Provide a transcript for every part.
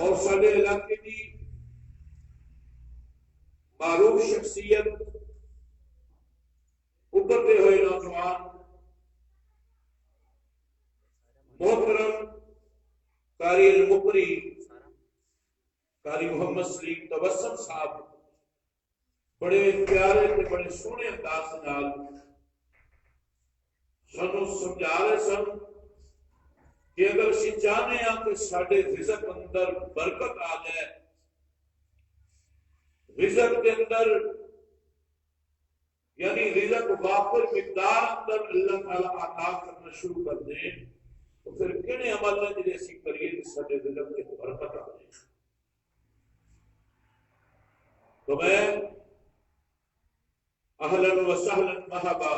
اور سارے علاقے کی معروف شخصیت ابھرتے ہوئے نوجوان محترم قاری المقری قاری محمد سلیم تبسم صاحب بڑے پیارے تے بڑے سونے انداز نال سانو سمجھا رہے سن کہ اگر اسی چاہنے ہیں کہ ساڈے رزق اندر برکت آ جائے، رزق کے اندر یعنی رزق وافر مقدار اندر اللہ تعالیٰ عطا کرنا شروع کر دیں تو پھر کنے عمل ہے جنہیں اسی کریے کہ ساڈے رزق کے برکت آ جائے۔ تو میں اہلا و سہلا مرحبا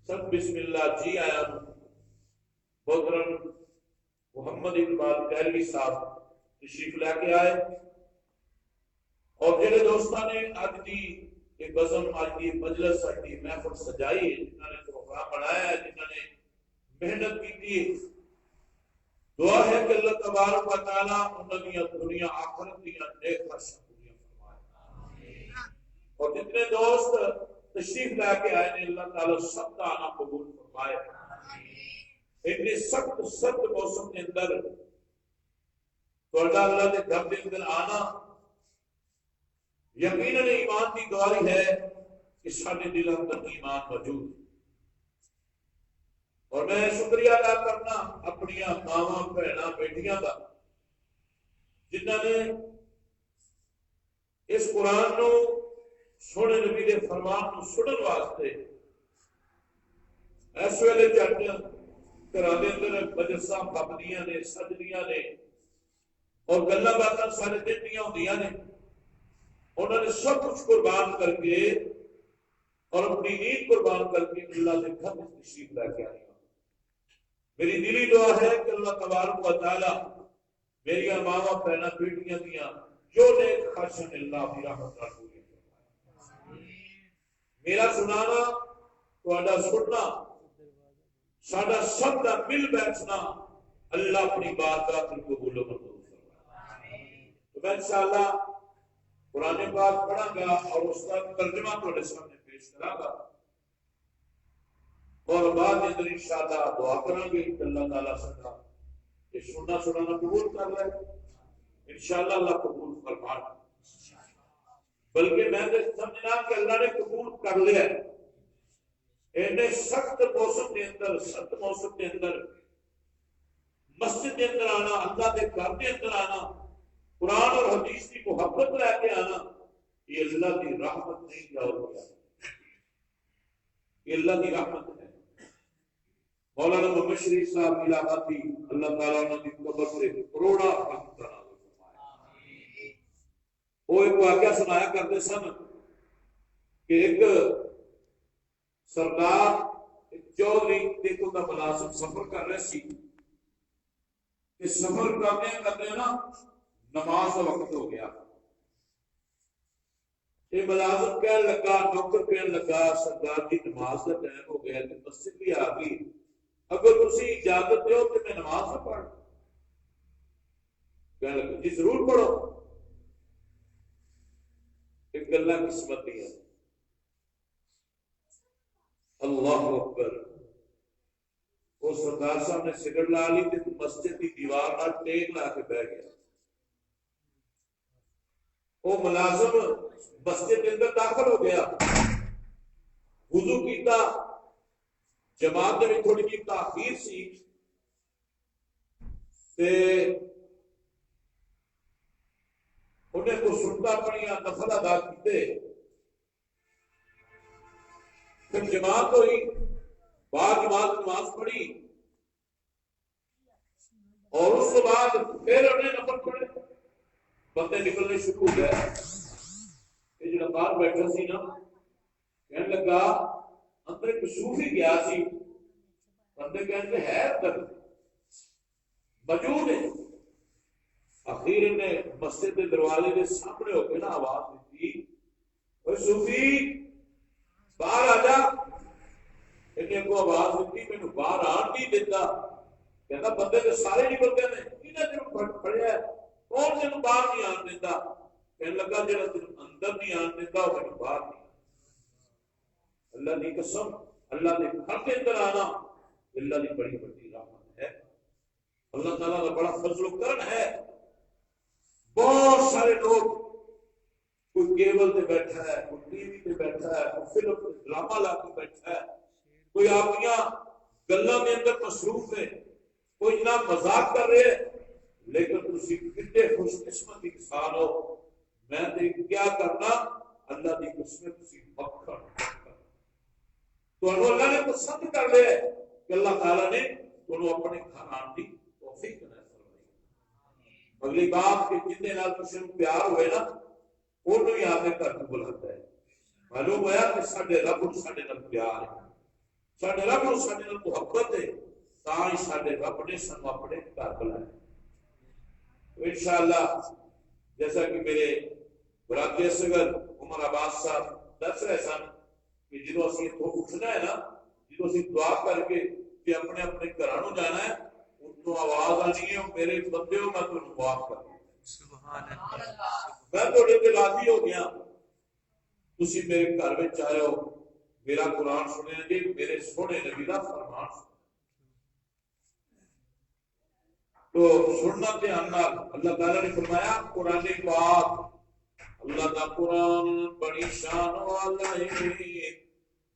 سب بسم اللہ جی آیا ہوں۔ محترم محمد اقبال کیلوی صاحب تشریف لے کے آئے اور جڑے دوستاں نے اج دی ایک بزم اج دی مجلس اج دی محفل سجائی ہے، جنہاں نے پروگرام بنایا ہے، جنہاں نے محنت کی تھی، دعا ہے کہ اللہ تبارک و تعالی انہاں دی دنیا آخرت دی نیک خواہشاں پوریاں فرمائے، اور جتنے دوست تشریف لے کے آئے نے اللہ تعالی سب کا آنا قبول فرمائے۔ اتنے سخت موسم کے اندر توڑا اللہ کے گھر کے اندر آنا یقیناً ایمان کی گواہی ہے کہ سارے دل اندر ایمان موجود ہے۔ اور میں شکریہ ادا کرنا اپنی ماواں بہناں بیٹیاں کا جنہاں نے اس قرآن نو سونے نبی دے فرمان نو سنن واسطے اس ویلے چٹ گھراں دے اندر مجلساں پھپدیاں نے سجدیاں نے اور گلاں باتاں سارے دن دیاں ہوندیاں نے، انہوں نے سب کچھ قربان کر کے اور اپنی نیند قربان کر کے اللہ کے گھر میں تشریف لے کے آئی۔ میری دلی دعا ہے کہ اللہ تبارک و تعالی میری ماواں بہناں بیٹیاں دیاں جو نیک خواہشاں اللہ کی رحمت نال پوری فرمائے۔ میرا سنانا تہاڈا سننا ساڈا سب کا مل بیٹھنا اللہ اپنی بارگاہ میں قبول و منظور فرمائے۔ تو میں انشاءاللہ قرآن پاک پڑھاں گا اور اس کا ترجمہ تہاڈے سامنے پیش کراں گا، اور بعد میں انشاءاللہ دعا کراں گے کہ اللہ تعالیٰ سدا یہ سننا سنانا قبول کر لے، انشاءاللہ اللہ قبول فرما لے۔ بلکہ میں نے سمجھنا کہ اللہ نے قبول کر لیا ہے۔ اینے سخت موسم کے اندر مسجد کے اندر آنا، اللہ کے گھر کے اندر آنا، قرآن اور حدیث کی محبت لے کے آنا، یہ اللہ کی رحمت نہیں کیا اور کیا، یہ اللہ کی رحمت ہے۔ مولانا محمد شریف صاحب ملاقاتی اللہ تعالیٰ نے قبر سے کروڑا رحمت نازل فرمائے۔ وہ ایک واقعہ سنایا کرتے سن کہ ایک سردار چودھری دیکھو کا ملازم سفر کر رہے سی کہ سفر کرتے نا نماز کا وقت ہو گیا۔ یہ ملازم کہنے لگا، نوکر کہنے لگا سردار جی نماز کا ٹائم ہو گیا کہ مسجد بھی آ گئی، اگر تسی اجازت دیو کہ میں نماز نہ پڑھ۔ کہنے لگا جی ضرور پڑھو۔ ایک اللہ قسمت ہے، اللہ اکبر۔ وہ سردار صاحب نے سگڑ لا لی تو مسجد کی دیوار نال ٹیک لا کے بہ گیا۔ وہ ملازم مسجد کے اندر داخل ہو گیا، وضو کیتا، جماعت میں تھوڑی جی تاخیر سی تے انہیں کو سنتا پڑیا نفل ادا کیتے، پھر جماعت ہوئی، بعد جماعت نماز پڑھی اور اس کے بعد پھر انہیں نفل پڑھے، بندے نکلنے شروع ہو گئے۔ یہ جو باہر بیٹھا سی نا کہنے لگا اندر ایک صوفی گیا سی، بندے کہنے ہے اندر موجود ہے۔ اخیر نے مسجد کے دروازے کے سامنے ہو کے نا آواز دی، اوے صوفی باہر آ جا۔ انہیں کو آواز دی، مینوں باہر آن نہیں دیتا، کہنا بندے تو سارے نکلتے ہیں، انہیں پڑھیا کون تین باہر نہیں آن دیتا؟ کہنے لگا جڑا تین اندر نہیں آن دیتا وہ تین باہر نہیں. اللہ کی قسم اللہ نے گھر کے اندر آنا اللہ کی بڑی بڑی رحمت ہے. اللہ تعالیٰ کا بڑا فضل و کرم ہے. بہت سارے لوگ کوئی کیبل پہ بیٹھا ہے, کوئی ٹی وی پہ بیٹھا ہے, کوئی فلم پہ ڈرامہ لا کے بیٹھا ہے, کوئی آپ یہاں گلوں کے اندر مصروف ہے, کوئی جناب مذاق کر رہے ہیں, لیکن تسی کتنے خوش قسمت انسان ہو. میں تو کیا کرنا اللہ کی قسمت تسی مکھن تو اللہ نے پسند کر لیا کہ اللہ تعالیٰ نے انہوں اپنے گھر آن دی توفیق نہ فرمائی. اگلی بات کہ جتنے نال کسی کو پیار ہوئے نا انہوں ہی آپ نے گھر کو بلاتا ہے. معلوم ہوا کہ ساڈے رب نوں ساڈے نال پیار ہے, ساڈے رب نوں ساڈے نال محبت ہے, تاں ہی ساڈے رب نے سانوں اپنے گھر بلایا. تو انشاءاللہ جیسا کہ میرے برادری اصغر عمر عباس صاحب دس رہے سن کہ جدو اسی اتوں اٹھنا ہے نا, جدو اسی دعا کر کے کہ اپنے اپنے گھروں جانا ہے, اتوں آواز آنی ہے میرے بندے ہو میں تمہیں معاف کر دوں. میں تھوڑے تے راضی ہو گیا, تسی میرے گھر میں آئے ہو, میرا قرآن سنیا جی, میرے سونے نبی کا فرمان سنیا. تو سننا دھیان نال اللہ تعالیٰ نے فرمایا قرآن پاک اللہ کا قرآن بڑی شان والا ہے,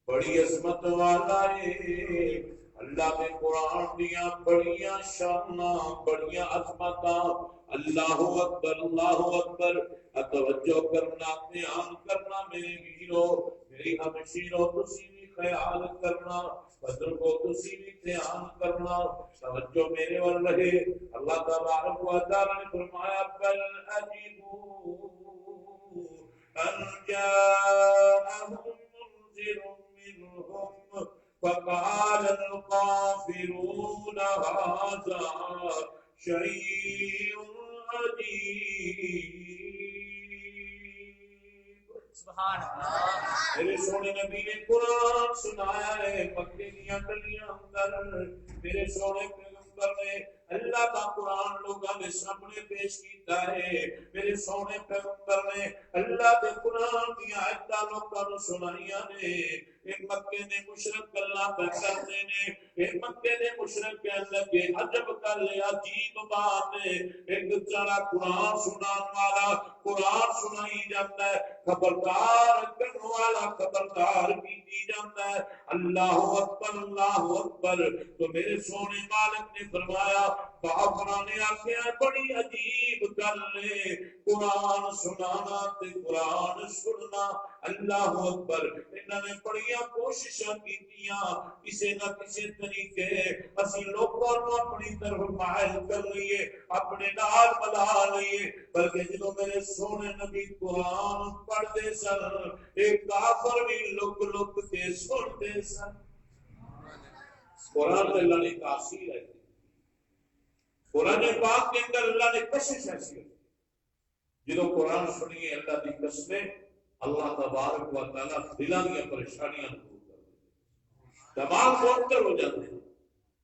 بڑی عظمت والا ہے. اللہ کے قرآن دیا بڑیاں شاناں بڑیاں عظمتاں. اللہ اکبر اللہ اکبر. توجہ کرنا دھیان کرنا میرے ویرو میری ہمشیرو, تسی بھی خیال کرنا, بزرگوں تسی بھی دھیان کرنا, توجہ میرے ول رہے. اللہ تبارک و تعالی نے فرمایا بل عجیبوا ان جاءہم منذر منہم فقال الکافرون ھذا شیء عجیب. سبحان اللہ. میرے سونے نبی نے قرآن سنایا ہے مکے دیاں گلیاں اندر. میرے سونے پیغمبر نے اللہ کا قرآن لوگوں کے سامنے پیش کیتا ہے. میرے سونے پیغمبر نے اللہ کے قرآن دیا آیتاں لوگوں کو سنائیاں نے. ایک مکے نے مشرک گلاں کرتے نے, ایک مکے نے مشرک کہنے لگے عجب کر لے عجیب بات ہے, ایک بیچارہ قرآن سنان والا قرآن سنائی جاتا ہے, خبردار کرنے والا خبردار کی جاتا ہے. اللہ اکبر اللہ اکبر. تو میرے سونے مالک نے فرمایا بابا نے آخیا بڑی عجیب گل ہے قرآن سنانا تے قرآن سننا. اللہ اکبر. انہوں نے بڑی کوششاں کیتیاں کسی نہ کسی طریقے اسی لوگوں کو اپنی طرف مائل کر لیے, اپنے نال ملا لیے, بلکہ جدوں میرے سونے نبی قرآن پڑھتے سن ایک کافر بھی لک لک کے سنتے سن. قرآن سے اللہ نے تاثیر ہے, قرآن پاک کے اندر اللہ نے کشش ایسی ہے. جدوں قرآن سنیے اللہ کی قسمیں اللہ تبارک و تعالیٰ دلاں دی پریشانیاں دور کر دے, دماغ معطل ہو جاتے ہیں,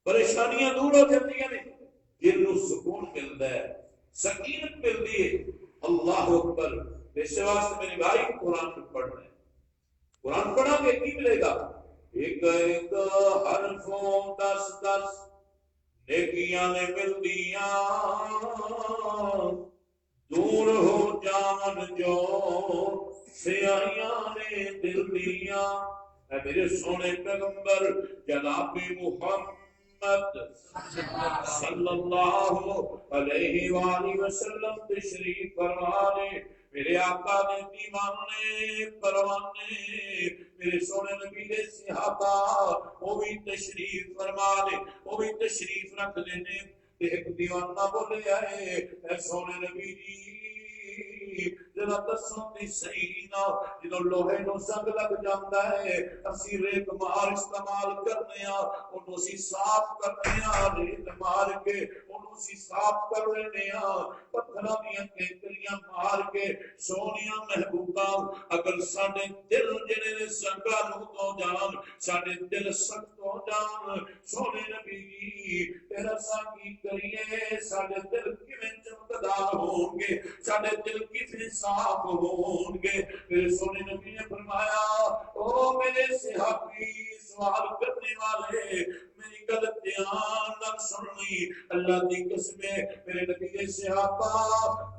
پریشانیاں دور ہو جاتی ہیں, دل کو سکون ملتا ہے, سکینت ملتی ہے. اللہ اکبر. اس واسطے میرے بھائی قرآن پڑھنا ہے. قرآن پڑھا کے کی ملے گا؟ ایک ایک حرفوں 10 نیکیاں نے ملدیاں, دور ہو جان جو سیاہیاں نے دل دیاں. اے میرے سونے پیغمبر جناب محمد صلی اللہ علیہ وآلہ وسلم تشریف فرما لے. میرے آقا نے دیوانے پروانے میرے سونے نبی دے صحابہ وہ بھی تشریف فرما لے, وہ بھی تشریف رکھ لینے. ایک دیوانہ بولے آئے اے سونے نبی جی ذرا دسو تے صحیح نہ جدو لوہے نو زنگ لگ جاندا ہے اسی ریت مار استعمال کرنے انہوں اسی صاف کرنے ریت مار کے انہوں اسی صاف کر لینے پتھراں دیاں کینکریاں مار کے سونیاں محبوبہ اگر ساڈے دل جڑے نے زنگاں نو تو جان ساڈے دل سخت ہو جان سونے نبی تیرا سا کی کریے ساڈے دل کیویں چمکدار ہون گے ساڈے دل کیویں صاف ہون گے پھر سونے نبی نے فرمایا او میرے صحابی سوال کرنے والے میری گل دھیان نال سننی اللہ دی قسم میرے نبی دے صحابہ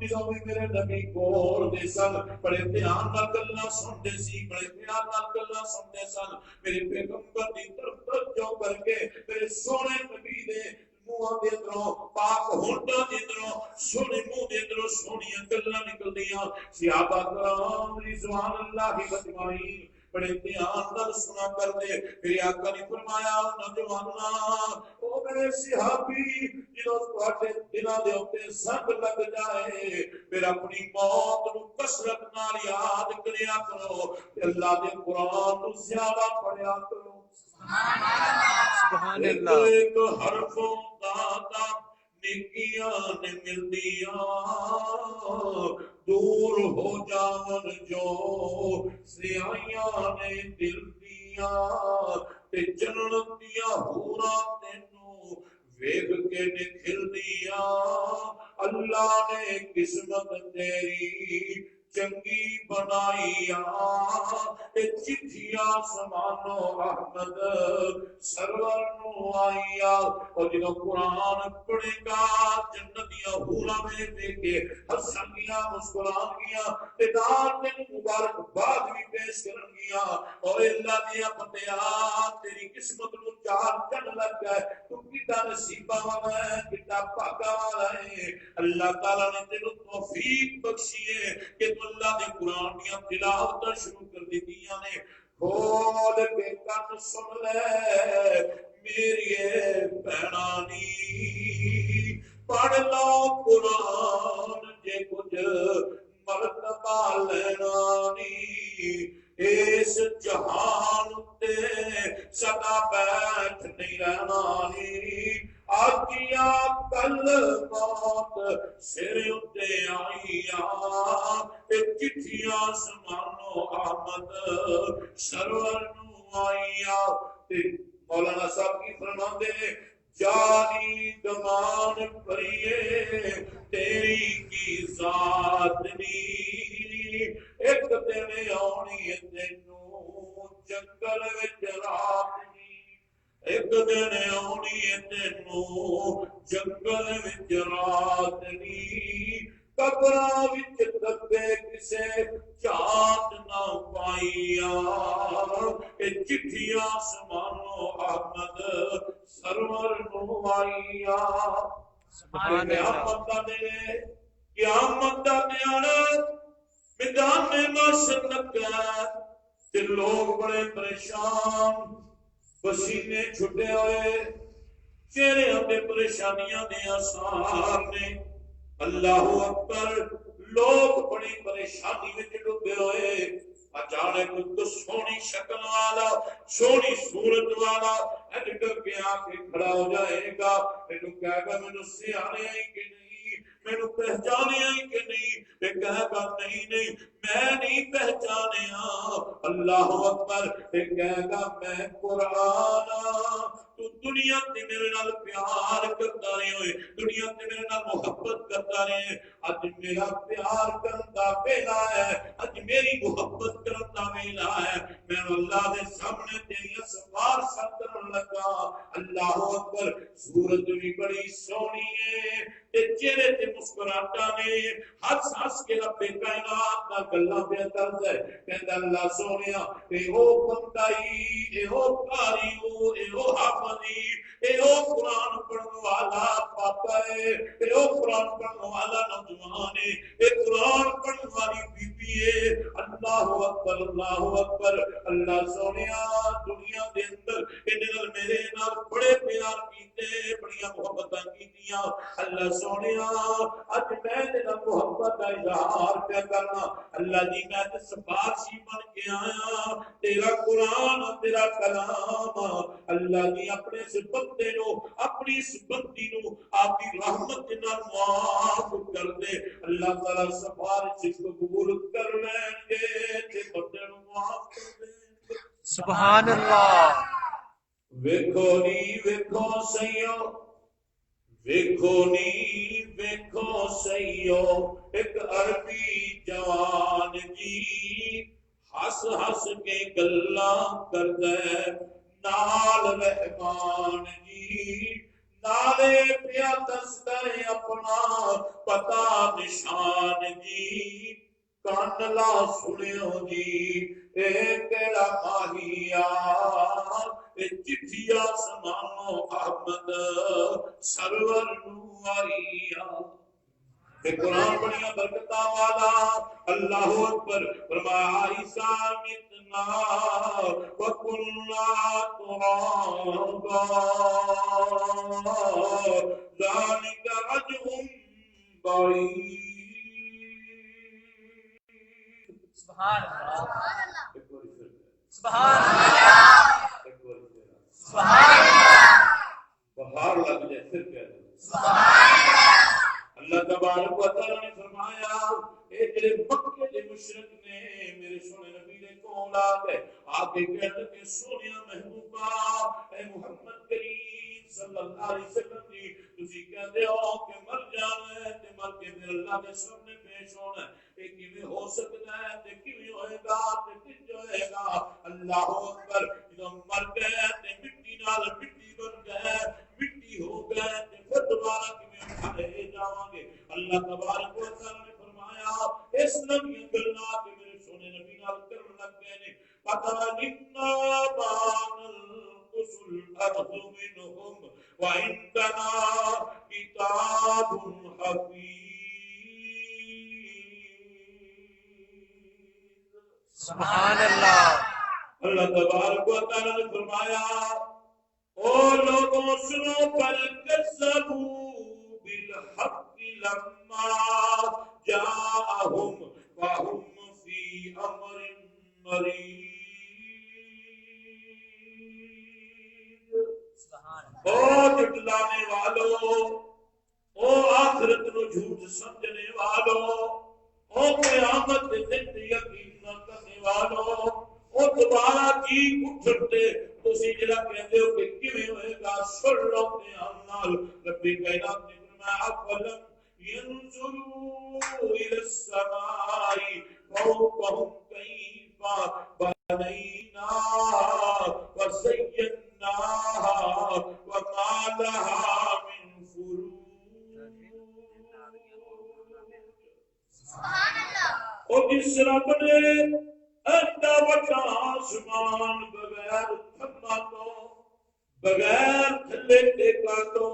جدوں بھی میرے نبی کول دے سن بڑے دھیان نال گلاں سنتے سی بڑے دھیان نال گلاں سنتے سن میرے پیغمبر دی طرف توجہ کر کے میرے سونے نبی دے منہ دے اندروں پاک ہونٹاں دے اندروں سونے منہ دے اندروں سونیاں گلاں نکلدیاں صحابہ کرام رضوان اللہ اجمعین بڑے دھیان نال سنا کر دے پھر آقا نے فرمایا نوجوانا او میرے صحابی جدوں تواڈے دلاں دے اوتے زنگ لگ جائے پھر اپنی موت نو کثرت نال یاد کریا کرو تے اللہ دے قرآن نو زیادہ پڑھیا کرو سبحان اللہ ایک حرفوں دادا نیکیاں نے ملدیاں دور ہو جاون جو سیائیاں نے دل دیاں تے جنت دیاں حوراں تینوں ویکھ کے نکھل دیاں اللہ نے قسمت تیری چنگی بنائیا چٹھیاں سمانو احمد سرور نو آئیا اور جنہوں قرآن پڑھے گا جنتیاں حورا میں دیکھے ہسن گیا مسکران گیا تدار نے مبارک باد بھی پیش کرن گیا اور اللہ دیا پتیا تیری قسمت نو چار چڑھ لگ گئے تو کتا نصیبہ والا ہے کتا پاکا والا ہے اللہ تعالیٰ نے تیرو توفیق بخشی ہے کہ اللہ نے قرآن دیا تلاوت شروع کر دی دیا نے کھول کے کن سن لے میری بہنانی پڑھ لو قرآن جے کچھ مرتبہ لینانی اس جہان تے سدا بیٹھ نہیں رہنانی آجیا کل موت سر اتے آئیا چٹھیاں سمانو آمد سرور نو آئیا مولانا صاحب کی فرماندے نے جانی دمان پریے تیری کی ذات نی ایک دن آنی تینوں جنگل وچ رات ایک دن آنی تینوں جنگل وچ رات نی قبراں وچ دبے کسے چاند نہ پائیا اے چٹھیاں سمانو احمد سرور نو آئیا قیامت دا دن قیامت دا دن میدان محشر لگا تے لوگ بڑے پریشان پسینے چھٹے ہوئے چہرے اپنے پریشانیاں دے آثار نے اللہ اکبر لوگ بڑی پریشانی میں ڈوبے ہوئے اچانک تو سونی شکل والا سونی صورت والا ڈر کے آ کے کھڑا ہو جائے گا مینوں کہے گا مینوں سیانے آئی کہ نہیں مینوں پہچانے آئی کہ نہیں میں کہے گا نہیں میں نہیں پہچانے اللہ اکبر میں کہے گا میں قرآن تو دنیا تے میرے نال پیار کرتا رہے ہوئے دنیا تے میرے نال محبت کرتا رہے اج میرا پیار کرتا ویلا ہے اج میری محبت کرتا ویلا ہے میں اللہ دے سامنے تیری سفارش کرن لگا اللہ اکبر صورت بھی بڑی سونی ہے تے چہرے تے مسکراہٹاں نے ہنس ہنس کے رب کائنات نال گلاں پہ کردا ہے کہندا اللہ سونیا اے او بندائی اے او قاری اے او حافظی اے او قرآن پڑھن والا پاپا ہے اے او قرآن پڑھن والا نوجوان ہے اے قرآن پڑھن والی بی بیے اللہ اکبر اللہ سونیا دنیا دے اندر انہاں میرے نال بڑے پیار کیتے بڑیاں محبتاں کیتیاں اللہ سونیا اج میں تیرا محبت دا اظہار کیا کرنا اللہ دی میں تے سفارشی بن کے آیا تیرا قرآن تیرا کلام اللہ دی اپنے اس بندے نو اپنی اس بندی نو آپ کی رحمت نال معاف کر دے اللہ تعالی سفارش کو قبول کر لیں گے تے بندے نو معاف کر دے سبحان اللہ ویکھو نی ویکھو سیو ویکھو نی ویکھو سیو ایک عربی جوان جی ہس ہس کے گلاں کردے نال رحمان جی نالے پیا دسدا اپنا پتا نشان جی کان لا سنیو جی اے کیڑا ماہیا اے چٹھیا سمانو احمد سرور نو آئیا اے قرآن بڑیاں برکتاں والا اللہ اکبر فرمایا عیسیٰ متنا وکلنا ترابا ذالک رجع بعید سبحان اللہ سبحان بہار لگ جائے پھر کہہ دو اللہ تبارک و تعالی نے فرمایا اے تیرے مکے دے مشرک نے میرے سونے نبی نے کول آ گئے آگے کہتے کہ سونیا محبوبہ اے محمد کریم صلی اللہ علیہ وسلم جی تسی کہتے ہو کہ مر جانا ہے تے مر کے پھر اللہ کے سامنے پیش ہونا ہے اے کیویں ہو سکتا ہے تے کیویں ہوئے گا تے کچھ ہوئے گا اللہ اکبر جب مر گئے تے مٹی نال مٹی بن گئے مٹی ہو گئے تے پھر دوبارہ کیویں اٹھائے جاواں گے اللہ تبارک و تعالی نے فرمایا اس نبی گلاں کہ میرے سونے نبی نال کرن لگ گئے نے پتہ نکنا بان القصل الارض منهم وعندنا کتاب حفیظ سبحان اللہ اللہ تبارک و تعالی نے فرمایا او لوگوں سنو بل کذبوا بالحق لما جاءهم وهم في امر مريض او جھٹلانے والوں او آخرت نو جھوٹ سمجھنے والوں او قیامت دے دن یقین نہ کرنے والوں او دوبارہ جی اٹھتے تسی جڑا کہندے ہو کہ کیویں ہوئے گا سن لو دھیان نال ربی کائنات نے فرمایا فلم ينظروا الى السماء فوقهم كيف بنيناها وزيناها وما لها من فروج سبحان اللہ اور جس رب نے ایڈا بڑا آسمان بغیر تھما تو بغیر تھلے ٹیکا تو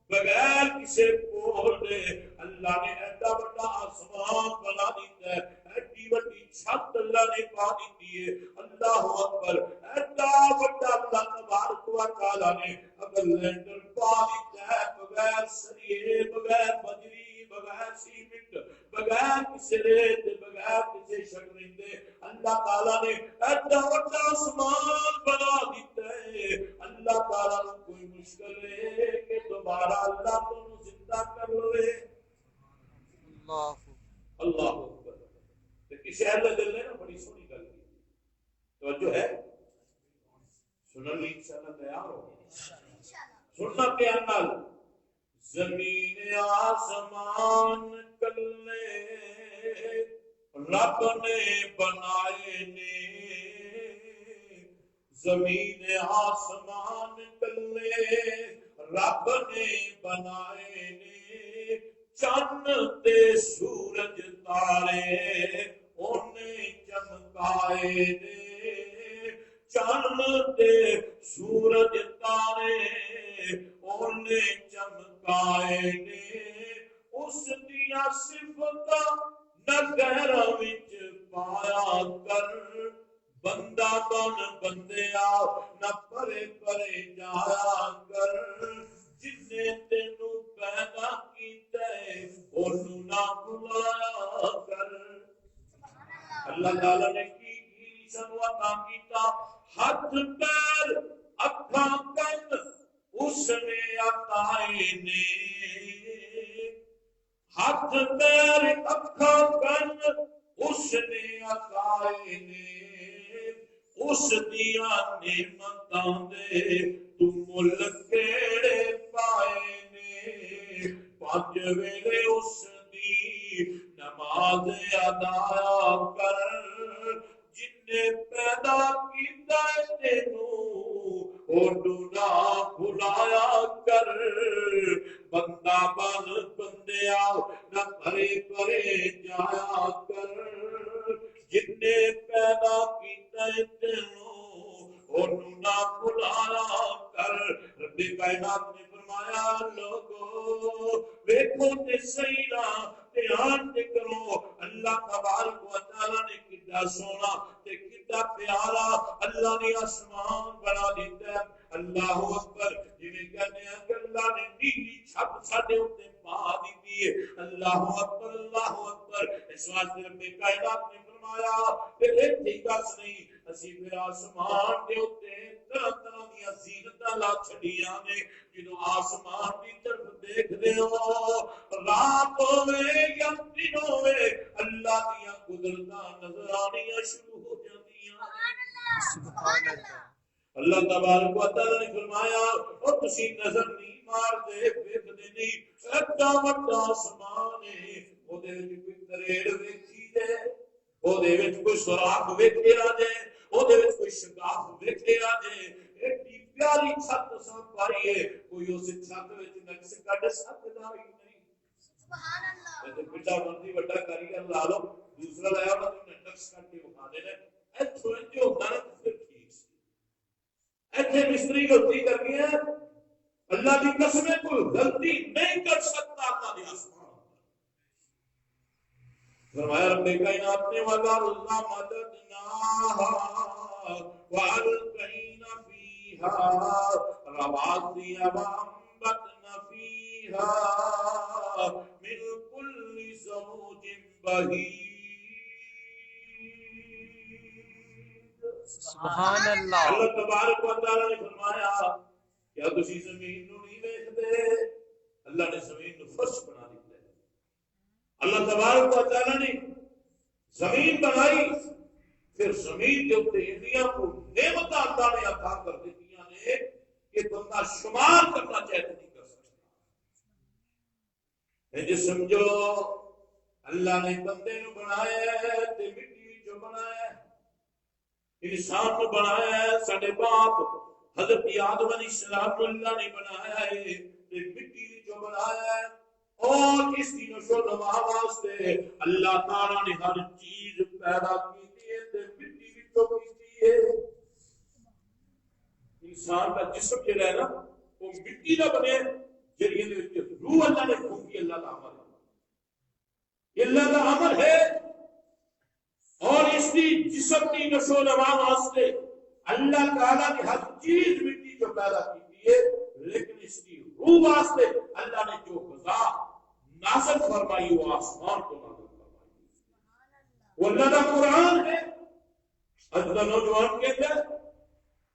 بغیر کسی پول دے اللہ نے ایڈا بڑا آسمان بنا دیتا ہے ایڈی بڑی چھت اللہ نے پا دیتی ہے اللہ اکبر ایڈا بڑا اللہ تبارک و تعالی نے اگر لینڈر پا دیتا ہے بغیر سریے بغیر بجری بغیر سیمنٹ بغیر کسی ریت بغیر کسی شٹرندے اللہ تعالیٰ نے ایڈا بڑا آسمان بنا دیتا ہے اللہ تعالیٰ نے کوئی مشکل ہے کہ دوبارہ اللہ کو زندہ کر لے اللہ اکبر کسی اللہ دل نے نا بڑی سونی گل کی توجہ ہے سنن لی انشاءاللہ تیار ہو سننا پیار نال زمین آسمان کلے رب نے بنائے نے زمین آسمان کلے رب نے بنائے نے چند تے سورج تارے انہیں چمکائے نے چند تے سورج تارے انہیں چمکائے نے اس دیا صفتاں نہ گہراں وچ پایا کر بندہ بن بندیا نہ پرے پرے جایا کر جنے تینوں پیدا کیتا ہے اونوں نہ بھلایا کر اللہ تعالی نے کی سانو عطا کیتا ہاتھ پیر اکھاں کن اس نے عطائے نے ہاتھ پیر اکھاں کن اس نے عطائے نے اس دیاں نعمتاں دے تو مل کیڑے پائے نے پانچ ویلے اس دی نماز ادا کر جنے پیدا کیتا تینوں اونوں نہ بھلایا کر بندہ بن بندیا نہ پرے پرے جایا کر جنے پیدا کیتا تینوں اونوں نہ بھلایا کر رب کائنات نے فرمایا لوگو ویکھو تے صحیح نہ دھیان تے کرو اللہ تبارک و تعالی نے کتنا سونا تے کتنا پیارا اللہ نے آسمان بنا دیتا ہے اللہ اکبر جنہیں کہتے ہیں کہ اللہ نے نیلی چھت ساڈے اوتے پا دیتی ہے اللہ اکبر اس واسطے رب کائنات نے فرمایا کہ ایتھے بس نہیں اسی پھر آسمان دے اوتے طرح طرح دی زینتاں لا چھڈیاں نے جدوں آسمان دی طرف دیکھدے ہو رات ہوے یا دن ہوے اللہ دیاں قدرتاں نظر آنیاں شروع ہو جاندیاں سبحان اللہ اللہ تبارک و تعالی نے فرمایا او تسی نظر نہیں مار دے ویکھدے نہیں ایڈا وڈا آسمان ہے او دے وچ کوئی تریڑ ویکھی دے او دے وچ کوئی سوراخ ویکھے آ جائے او دے وچ کوئی شگاف ویکھے آ جائے ایڈی پیاری چھت سان پائی ہے کوئی اس چھت وچ نقش کڈ سکدا ہی نہیں سبحان اللہ تے بیٹا مرضی وڈا کاریگر لا لو دوسرا لایا انہاں نے نقش کڈ کے بتا دینا ایتھوں جو ہوتا نا پھر ٹھیک سی ایتھے مستری غلطی کر گیا اللہ کی قسم ہے کوئی غلطی نہیں کر سکتا اللہ نے آسمان فرمایا رب کائنات نے وَالْأَرْضَ مَدَدْنَاهَا وَأَلْقَيْنَا فِيهَا رَوَاسِيَ وَأَنبَتْنَا فِيهَا مِنْ كُلِّ زَوْجٍ بَهِيجٍ سبحان اللہ اللہ تبارک و تعالی نے فرمایا کیا تسی زمین نو نہیں دیکھتے اللہ نے زمین نو فرش بنا دیا ہے اللہ تبارک و تعالی نے زمین بنائی پھر زمین کے اوپر انڈیا کو نعمت اللہ نے عطا کر دی نے کہ بندہ شمار کرنا چاہے تو نہیں کر سکتا یہ سمجھو اللہ نے بندے نو بنایا ہے تے مٹی جو بنایا ہے انسان کو بنایا ہے ساڈے باپ حضرت آدم علیہ السلام کو اللہ نے بنایا ہے مٹی جو بنایا ہے اور اس کی نشو و نما واسطے اللہ تعالی نے ہر چیز پیدا کی ہے مٹی وچوں کی ہے انسان کا جسم جڑا ہے نا وہ مٹی دا بنے جڑی دے وچ روح اللہ نے پھونکی اللہ دا عمل یہ اللہ دا عمل ہے اور اس کی جسم کی نشو و نما واسطے اللہ تعالیٰ نے ہر چیز مٹی جو پیدا کی ہے لیکن اس کی روح واسطے اللہ نے جو غذا نازل فرمائی وہ آسمان کو نازل فرمائی وہ اللہ کا قرآن ہے آج کا نوجوان کہتے ہیں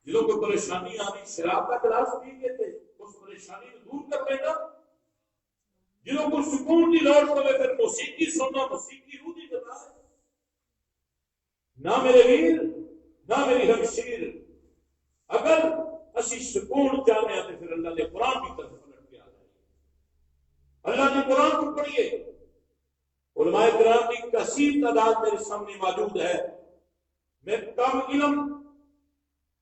جنہوں کو پریشانی آنی شراب کا گلاس پی کے تھے اس پریشانی کو دور کر لینا جنہوں کو سکون کی لوٹ پڑے پھر موسیقی سننا موسیقی روح کی غذا ہے نہ میرے ویر نہ میری ہمشیر اگر اسی سکون چاہتے ہیں تو پھر اللہ نے قرآن کی طرف پلٹ کے آ جائے اللہ نے قرآن کو پڑھیے علماء کرام کی کثیر تعداد میرے سامنے موجود ہے میں کم علم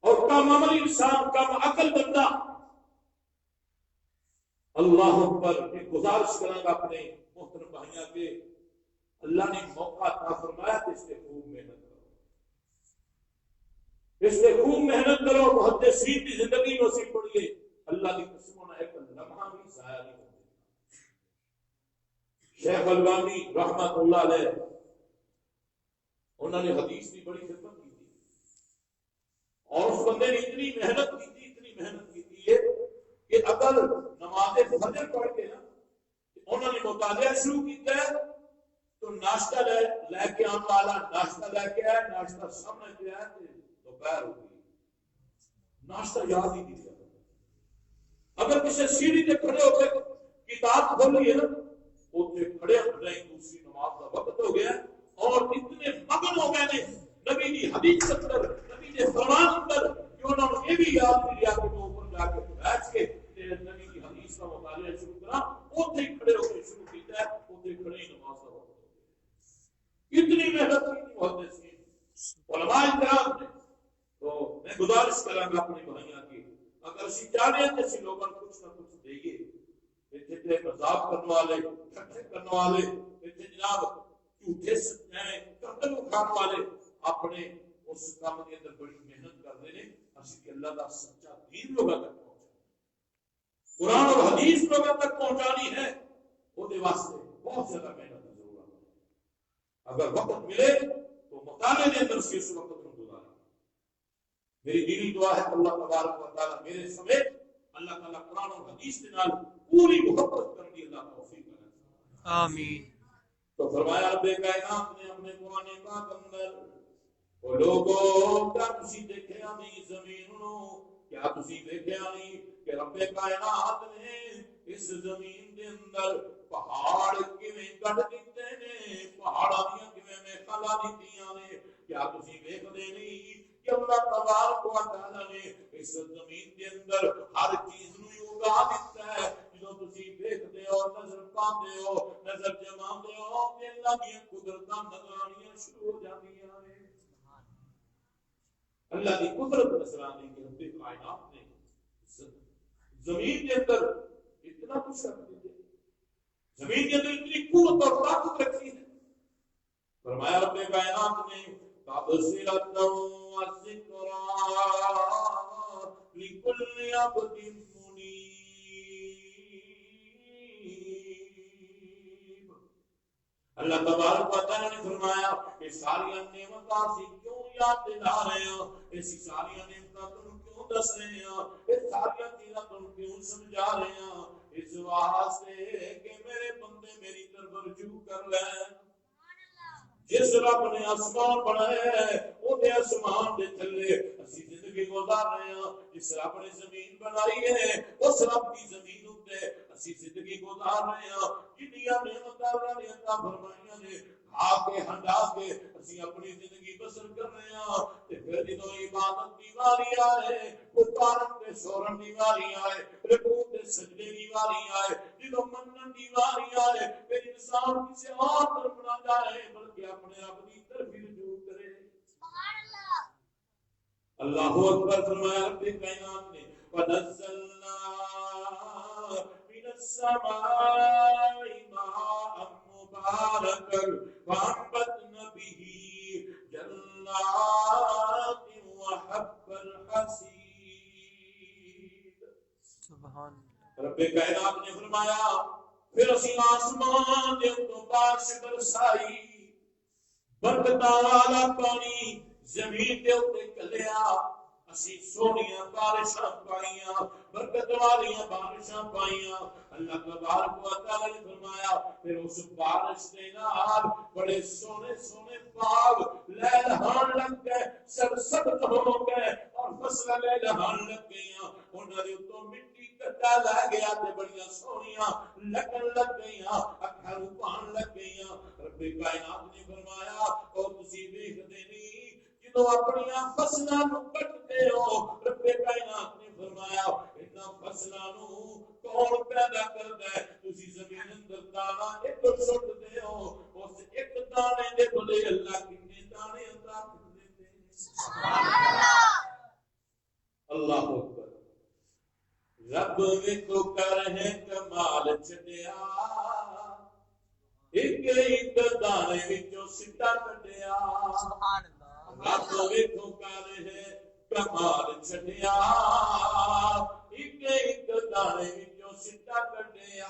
اور کم عمل انسان کم عقل بندہ اللہ پر گزارش کروں گا اپنے محترم بھائیاں کے اللہ نے موقع عطا فرمایا تو اس سے خوب محنت اس سے خوب محنت کرو محدثین کی زندگی میں اسی پڑھیے اللہ کی قسم ہونا ایک لمحہ بھی ضائع نہیں ہوتا شیخ البانی رحمت اللہ علیہ انہوں نے حدیث کی بڑی خدمت کی تھی اور اس بندے نے اتنی محنت کی تھی کہ اگر نماز فجر پڑھ کے نا انہوں نے مطالعہ شروع کیا ہے تو ناشتہ لے کے آنے والا ناشتہ لے کے آیا، ناشتہ سامنے پہ آیا دوپہر ہو گئی، ناشتہ یاد ہی نہیں رہا۔ اگر کسی سیڑھی پہ کھڑے ہو کے کتاب کھولی ہے نا اتنے کھڑے دوسری نماز کا وقت ہو گیا اور اتنے مگن ہو گئے نبی کی حدیث اندر، نبی کے فرمان اندر کہ انہوں نے یہ بھی یاد نہیں لیا کہ میں اوپر جا کے بیٹھ کے نبی کی حدیث کا مطالعہ شروع کرا، اتنے ہی کھڑے ہو کے شروع کیتا ہے، اتنے کھڑے ہی نماز کا وقت ہو گیا۔ اتنی محنت کی محدثین علماء کرام نے۔ تو میں گزارش کروں گا اپنی بھائیاں کی، اگر اسی چاہتے ہیں کہ اسی لوگوں کو کچھ نہ کچھ دئیے، اتنے مذاق کرنے والے، ٹھٹے کرنے والے، اتنے جناب جھوٹے قتل اٹھانے والے اپنے اس کام کے اندر بڑی محنت کرتے ہیں، اسی کہ اللہ کا سچا دین لوگوں تک پہنچانا، قرآن اور حدیث لوگوں تک پہنچانی ہے، وہ واسطے بہت زیادہ محنت کی ضرورت ہے۔ اگر وقت ملے تو مطالعے کے اندر سے اس وقت کو گزاریں۔ میری دینی دعا ہے اللہ تبارک و تعالیٰ میرے سمیت اللہ تعالیٰ قرآن اور حدیث کے نال پوری محبت کر دی اللہ توفیق کرے۔ آمین۔ تو فرمایا رب کائنات نے اپنے قرآن پاک اندر وہ لوگوں کیا تسی دیکھیا نہیں زمین نو، کیا تسی دیکھیا نہیں کہ رب کائنات نے اس زمین کے اندر پہاڑ کیویں کٹ دیتے نے، پہاڑاں دیاں کیویں میخلا دیتیاں نے، کیا تسی دیکھدے نہیں کہ اللہ تبارک و تعالیٰ نے اس زمین کے اندر ہر چیز نو اگا دیتا ہے۔ جو تسی دیکھتے ہو، نظر پاندے ہو، نظر جماندے ہو کہ اللہ کی قدرتاں نظر آنیاں شروع ہو جاندیاں نے۔ اللہ کی قدرت نظر آنے کی رب کائنات نے زمین کے اندر اتنا کچھ رکھ دیتے، زمین کے اندر اتنی قوت اور طاقت رکھی ہے۔ فرمایا رب کائنات نے تبصرۃ و ذکریٰ لکل عبد منیب۔ اللہ تبارک و تعالیٰ نے فرمایا کہ ساری نعمتاں سے کیوں یاد دلا رہے ہیں، ایسی ساری نعمتاں تم کیوں دس رہے ہیں، یہ ساری چیزاں تم کیوں سمجھا رہے ہیں، اس واسطے کہ میرے بندے میری طرف رجوع کر لیں۔ جس رب نے آسمان بنایا ہے وہ آسمان دے تھلے اسی زندگی گزار رہے ہیں، جس رب نے زمین بنائی ہے اس رب کی زمین اتے اسی زندگی گزار رہے ہیں۔ جنیاں نعمتاں اللہ نے عطا فرمائیاں نے کھا کے ہنڈا کے اسی اپنی زندگی بسر کر رہے ہیں، تے پھر جدوں عبادت دی واری آئے، پکارن تے سورن دی واری آئے، رکوع تے سجدے دی واری آئے، جدوں منن دی واری آئے، پھر انسان کسی اور طرف نہ جائے بلکہ اپنے رب کی طرف رجوع کرے۔ سبحان اللہ۔ اللہ اکبر فرمایا رب کائنات نے وَنَزَّلْنَا مِنَ السَّمَاءِ مَاءً مُبَارَكًا فَأَنبَتْنَا بِهِ جَنَّاتٍ وَحَبَّ الْحَصِيدِ۔ سبحان رب کائنات نے فرمایا پھر اسی آسمان دے تو بارش برسائی، برکتاں والا پانی زمین دے اوتے کلیا، اسی سونیاں بارشاں پائیاں، برکت والیاں بارشاں پائیاں۔ اللہ تبارک و تعالی نے فرمایا پھر اس بارش دے نال بڑے سونے سونے باغ لہلہان لگ گئے، سرسبز ہو گئے اور فصلیں لہلہان لگ گئیاں، انہاں دے اوتوں مٹی کٹا لے گیا تے بڑیاں سونیاں لگن لگ گئیاں، اکھاں روپان لگ گئیاں۔ رب کائنات نے فرمایا اور تسی دیکھدے نہیں جدوں اپنی فصلاں نو کٹتے ہو، رب کائنات نے فرمایا انہاں فصلاں نو کون پیدا کردا ہے؟ تسی زمین اندر دانا ایک سٹ دے ہو، اس ایک دانے دے بدلے اللہ کتنے دانے عطا کر دیتے ہیں۔ سبحان اللہ۔ اللہ اکبر۔ رب وچوں کر ہے کمال چھڈیا، ایک ایک دانے وچوں سٹا کڈیا۔ سبحان اللہ۔ رب وچوں کر ہے کمال چھڈیا، ایک ایک دانے وچوں سٹا کڈیا۔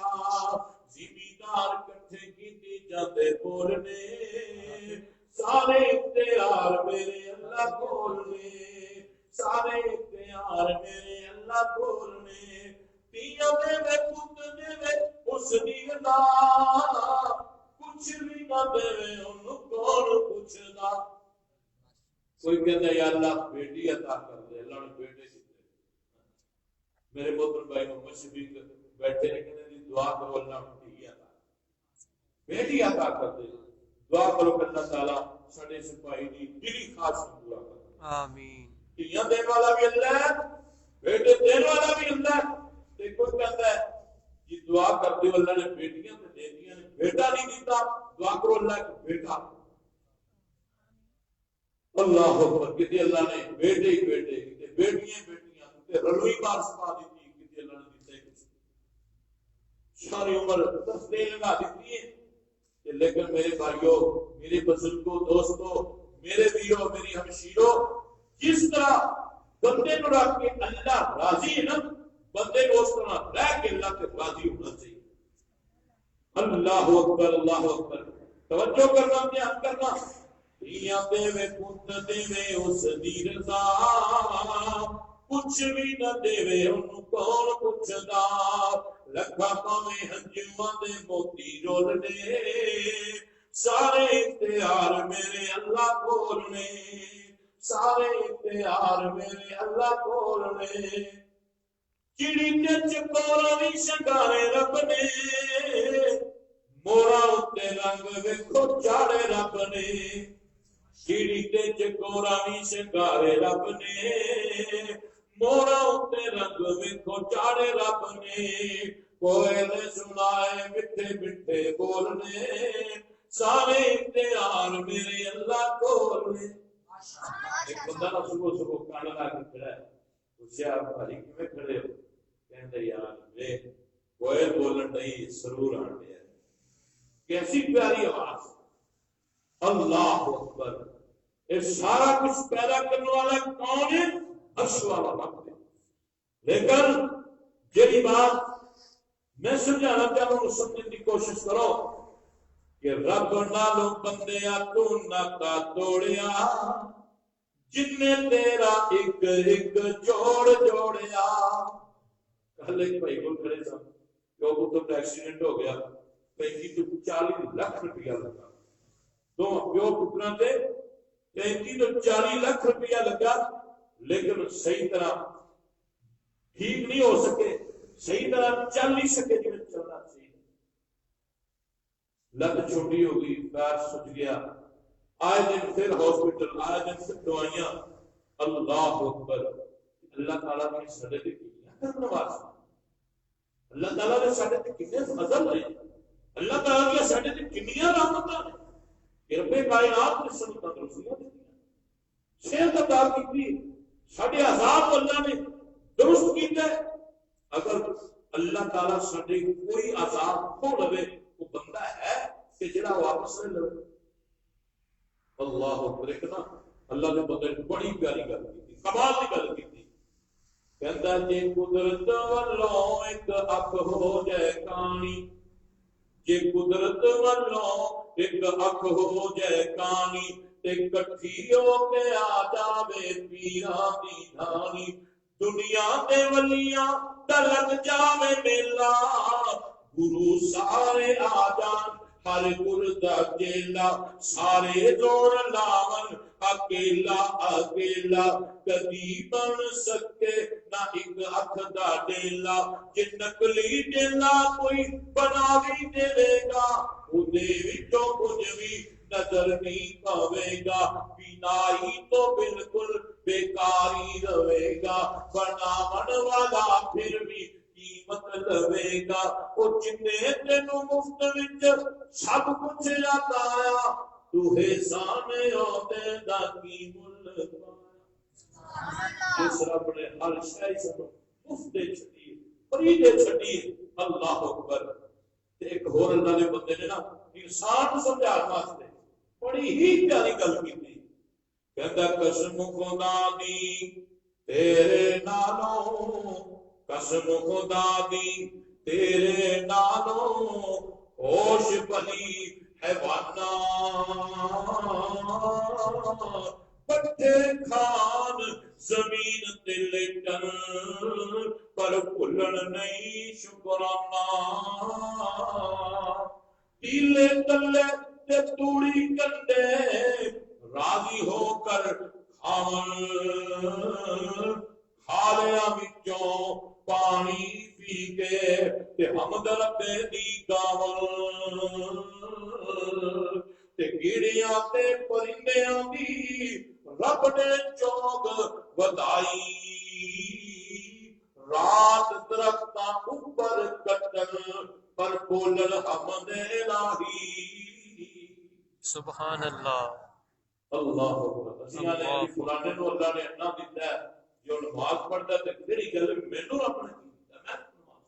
زمیندار کٹھے کیتے جاندے پور نے، سارے اختیار میرے اللہ کول نے سارے اختیار میرے اللہ کول نے تیاں دے وے پت دے وے اس دی دا کچھ بھی نہ دے وے انہوں کون پوچھدا کوئی کہتا ہے یا اللہ بیٹی عطا کر دے اللہ نے بیٹے دیتے میرے محترم بھائی محمد شفیق بیٹھے ہیں کہ نہیں دعا کرو اللہ نے بیٹی عطا کر دے دعا کرو کہ اللہ تعالیٰ ساڈے سپاہی دی دلی خواہش پورا کر آمین دھیاں دین والا بھی اللہ ہے بیٹے دین والا بھی اللہ ہے تے کوئی کہتا ہے جی دعا کرتے ہو اللہ نے بیٹیاں تے دے دیا نے بیٹا نہیں دیتا دعا کرو اللہ کا بیٹا اللہ اکبر کہتے اللہ نے بیٹے ہی بیٹے کہتے بیٹیاں بیٹیاں کہتے رلوئی بار سپا دیتی کہتے اللہ نے دیتا ہے کچھ ساری عمر دستے لگا دیتی ہے لیکن میرے بھائیوں میرے بزرگوں دوستوں میرے ویروں میری ہمشیروں جس طرح بندے کو رکھ کے اللہ راضی ہے نا بندے کو اس طرح رہ کے اللہ کے راضی ہونا چاہیے اللہ اکبر توجہ کرنا دھیان کرنا دھیاں دے وے پت دے وے اس دی رضا کچھ بھی نہ دے وے انہوں کون پوچھدا لکھا پاویں ہنجواں دے موتی رول دے سارے اختیار میرے اللہ کول نے سارے اختیار میرے اللہ کول نے چڑی تے چکورا بھی شنگارے رب نے مورا اتے رنگ ویکھو چاڑے رب نے چڑی تے چکورا بھی شنگارے رب نے مورا اتے رنگ ویکھو چاڑے رب نے کوئل سنائے میٹھے میٹھے بولنے سارے اختیار میرے اللہ کول نے ایک بندہ نہ صبح صبح کھانا لا کے کھڑا ہے اسے آپ بھائی کیویں کھڑے ہو کہندے یار وے کوئل بولن نہیں سرور آن دیا کیسی پیاری آواز اللہ اکبر یہ سارا کچھ پیدا کرنے والا کون ہے عرش والا رب ہے لیکن جیڑی بات میں سمجھانا چاہتا ہوں سمجھنے کی کوشش کرو کہ رب نالوں بندیا تو ناتا توڑیا جن نے تیرا ایک ایک جوڑ جوڑیا کل ایک بھائی کو کھڑے تھا کہ وہ تو ایکسیڈنٹ ہو گیا 35 تو 40 لاکھ روپیہ لگا دو پیو پترا تھے 35 تو 40 لاکھ روپیہ لگا لیکن صحیح طرح ٹھیک نہیں ہو سکے صحیح طرح چل نہیں سکے جو چلنا چاہیے لت چھوٹی ہو گئی پیر سج گیا آئے دن پھر ہاسپٹل آئے دن پھر دوائیاں اللہ اکبر اللہ تعالیٰ نے سڑے دے کرنے واسطے اللہ تعالیٰ نے سڑے دے کتنے فضل ہیں اللہ تعالیٰ نے سڑے دے کنیاں رحمتاں ہیں کہ رب کائنات نے سن تندرستیاں دیتی صحت عطا کی ساڈے عذاب اللہ نے درست کیتا ہے اگر اللہ تعالیٰ ساڈے کوئی عذاب کھو لوے وہ بندہ ہے کہ جڑا واپس نہیں لوے اللہ اکبر ایک نا اللہ نے بندے بڑی پیاری گل کی کمال کی گل کی کہندا جے قدرت والوں ایک اکھ ہو جائے کانی جے قدرت والوں ایک اکھ ہو جائے کانی تے کٹھی ہو کے آ جاوے پیراں دی دھانی دنیا دے ولیاں تلک جاوے میلا گرو سارے آ جان ہر گردا چیلا سارے دوڑ لاون اکیلا اکیلا کدی بن سکے نہ ایک اکھ دا ڈیلا جے نقلی ڈیلا کوئی بنا بھی دے گا اودے وچوں کچھ بھی نظر نہیں پاوے گا بینائی تو بالکل بیکاری رہے گا بناون والا پھر بھی قیمت لوے گا او جنے تینوں مفت وچ سب کچھ عطایا تو احسان اوتے دا کی مل پایا جس رب نے ہر شے سب مفت چھڈی فری دے چھڈی اللہ اکبر ایک ہور اللہ نے بندے نے نا انسان سمجھانے واسطے بڑی ہی پیاری گل کی کہندا قسم خدا دی تیرے نالوں قسم خدا دی تیرے نالوں ہوش بھلی حیوانا پٹھے کھان زمین تے لیٹن پر بھلن نہیں شکرانا تیلے تلے تے توڑی کنڈے راضی ہو کر کھاون کھالیا وچوں پانی پی کے تے حمد رب دی گاون تے گیڑیاں تے پرندیاں دی رب نے چوگ ودائی رات درختاں اوپر کٹن پر بولن حمد الہی سبحان اللہ اللہ اکبر اسیاں نے قرآن نو اللہ نے اتنا دیتا ہے جو نماز پڑھتا ہے تے کیڑی گل مینوں رب نے کیتا میں نماز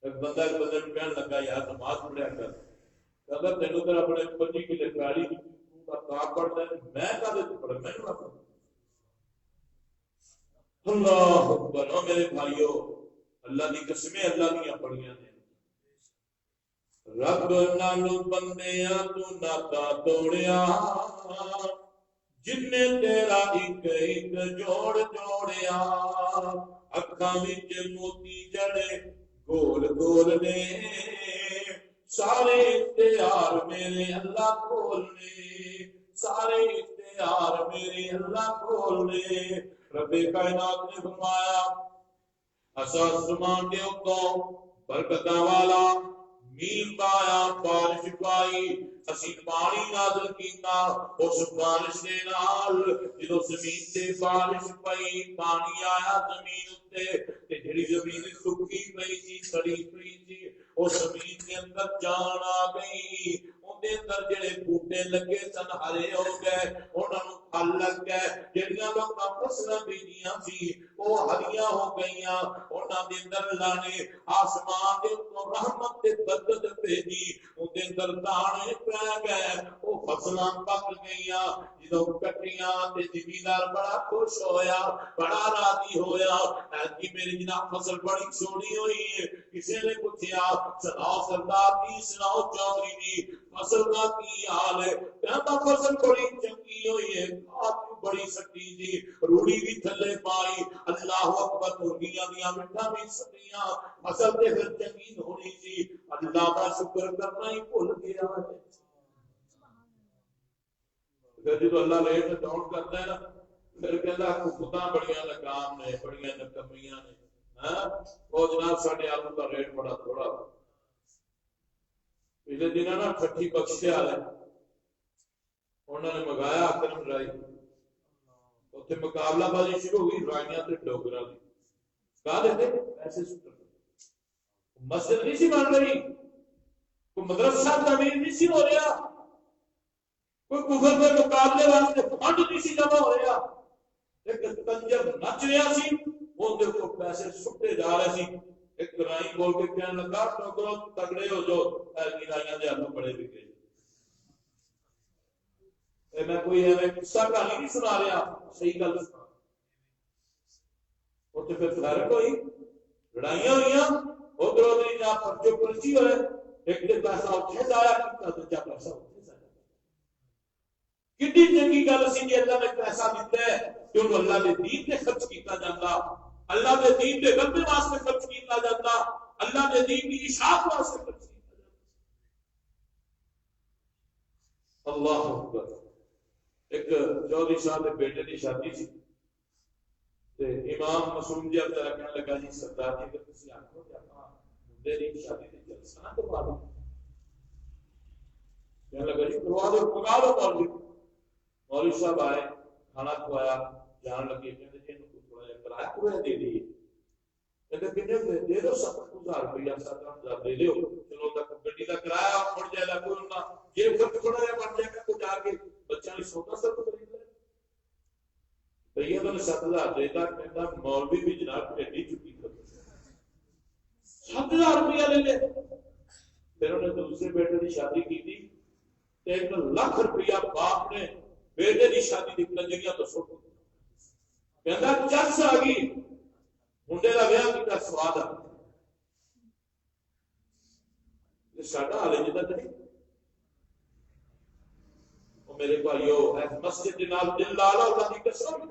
ایک بندہ نوں کہن لگا یار نماز پڑھیا کر کہندا تینوں تے اپنے 25 کلے پیاری تو کا پڑھتا ہے میں کدے تو پڑھ مینوں رب اللہ اکبر او میرے بھائیو اللہ دی قسمیں اللہ دیاں پڑھیاں نے رب نال بندیاں تو ناتا توڑیا جن نے تیرا ایک ایک جوڑ جوڑیا اکھاں وچ موتی جڑے گول گول نے سارے اختیار میرے اللہ کول نے سارے اختیار میرے اللہ کول نے رب کائنات نے فرمایا اساں آسمان دے اوتوں برکتاں والا میل پایا بارش پائی اسی پانی نازل کیتا اس بارش دے نال جدو زمین تے بارش پئی پانی آیا زمین اتے تے جڑی زمین سکی پئی سی سڑی پئی سی اس زمین کے اندر جان آ گئی اون دے اندر جڑے بوٹے لگے سن ہرے ہو گئے انہاں نوں پھل لگ گئے جڑیاں لوکاں فصلاں بیجیاں سی وہ ہریاں ہو گئیاں انہاں دے اندر اللہ نے آسمان دے اوپر رحمت تے برکت بھیجی اون دے اندر دانے پہ گئے وہ فصلاں پک گئیاں جدوں کٹیاں تے زمیندار بڑا خوش ہویا بڑا راضی ہویا کہ میری جناب فصل بڑی سونی ہوئی ہے کسی نے پوچھا سناؤ سردار کی سناؤ چودھری جی فصل کا کی حال ہے کہتا فصل بڑی چنگی ہوئی ہے بڑی سٹی جی روڑی بھی تھلے پائی اللہ اکبر مرغیاں دیاں مٹھا بھی سٹیاں فصل تے پھر چنگی ہونی سی اللہ کا شکر کرنا ہی بھول گیا ہے پھر جب اللہ لیٹ ڈاؤن کرتا ہے نا پھر کہتا خوداں بڑیاں ناکام نے بڑیاں نکمیاں نے وہ جناب ساڈے آلو کا ریٹ بڑا تھوڑا پچھلے دن نا ٹھٹھی بخشے والے انہوں نے منگایا اکرم رائی اتنے مقابلہ بازی شروع ہوئی رائیاں تے ڈوگراں دی کہا دیتے پیسے سٹر مسجد نہیں سی بن رہی کوئی مدرسہ تعمیر نہیں سی ہو رہا کوئی کفر کے مقابلے واسطے فنڈ نہیں سی جمع ہو رہا ایک کنجر نچ رہا سی وہ دیکھو پیسے سٹے جا رہے سی ایک رائی بول کے کہنے لگا ٹوکرو تگڑے ہو جو ایسی رائیاں دے آلو بڑے بکے میں کوئی ہے قصہ کہانی نہیں سنا رہا صحیح گل سنا اتنے پھر فرق ہوئی لڑائیاں ہوئیاں ادھر ادھر جا پرچو پرچی ہوئے ایک دن پیسہ اتنے ضائع کیا دوجا پیسہ اتنے ضائع کتنی چنگی گل سی کہ اللہ نے پیسہ دیتا ہے کہ انہوں اللہ نے دین تے خرچ کیتا جاتا اللہ نے دین تے غلبے واسطے خرچ کیتا جاتا اللہ نے دین کی اشاعت واسطے خرچ کیتا جاتا اللہ اکبر ایک چودھری صاحب کے بیٹے کی شادی تھی امام معصوم جی اب کہنے لگا جی سردار جی اگر تسی آکھو کہ اپنا منڈے دی شادی تے جلسہ نہ کروا دو کہنے لگا جی کروا دو پکا دو مولوی صاحب آئے کھانا کھوایا جان لگے کہتے جی تھوڑا جہا کرایہ کرایہ دے دیے کہتے کتنے دے دو 70,000 روپیہ 17,000 دے دیو چلو تک گڈی کا کرایہ مڑ جائے گا کوئی نہ یہ خرچ تھوڑا جہا بن جائے گا تو جا کے بچوں نے سودا سب خرید لے بھیا میں نے 7,000 دیتا کہتا مولوی بھی جناب ٹھیڈی چکی کر 7,000 روپیہ لے لے پھر انہوں نے دوسرے بیٹے کی شادی کی تھی 1 لاکھ روپیہ باپ نے بیٹے کی شادی کی کنجریاں تو سوٹ کہتا چرچ آ گئی منڈے کا بیاہ کیتا سواد آ تے ساڈا حال جدا نہیں او میرے بھائیو اس مسجد دے نال دل لا لو اللہ دی قسم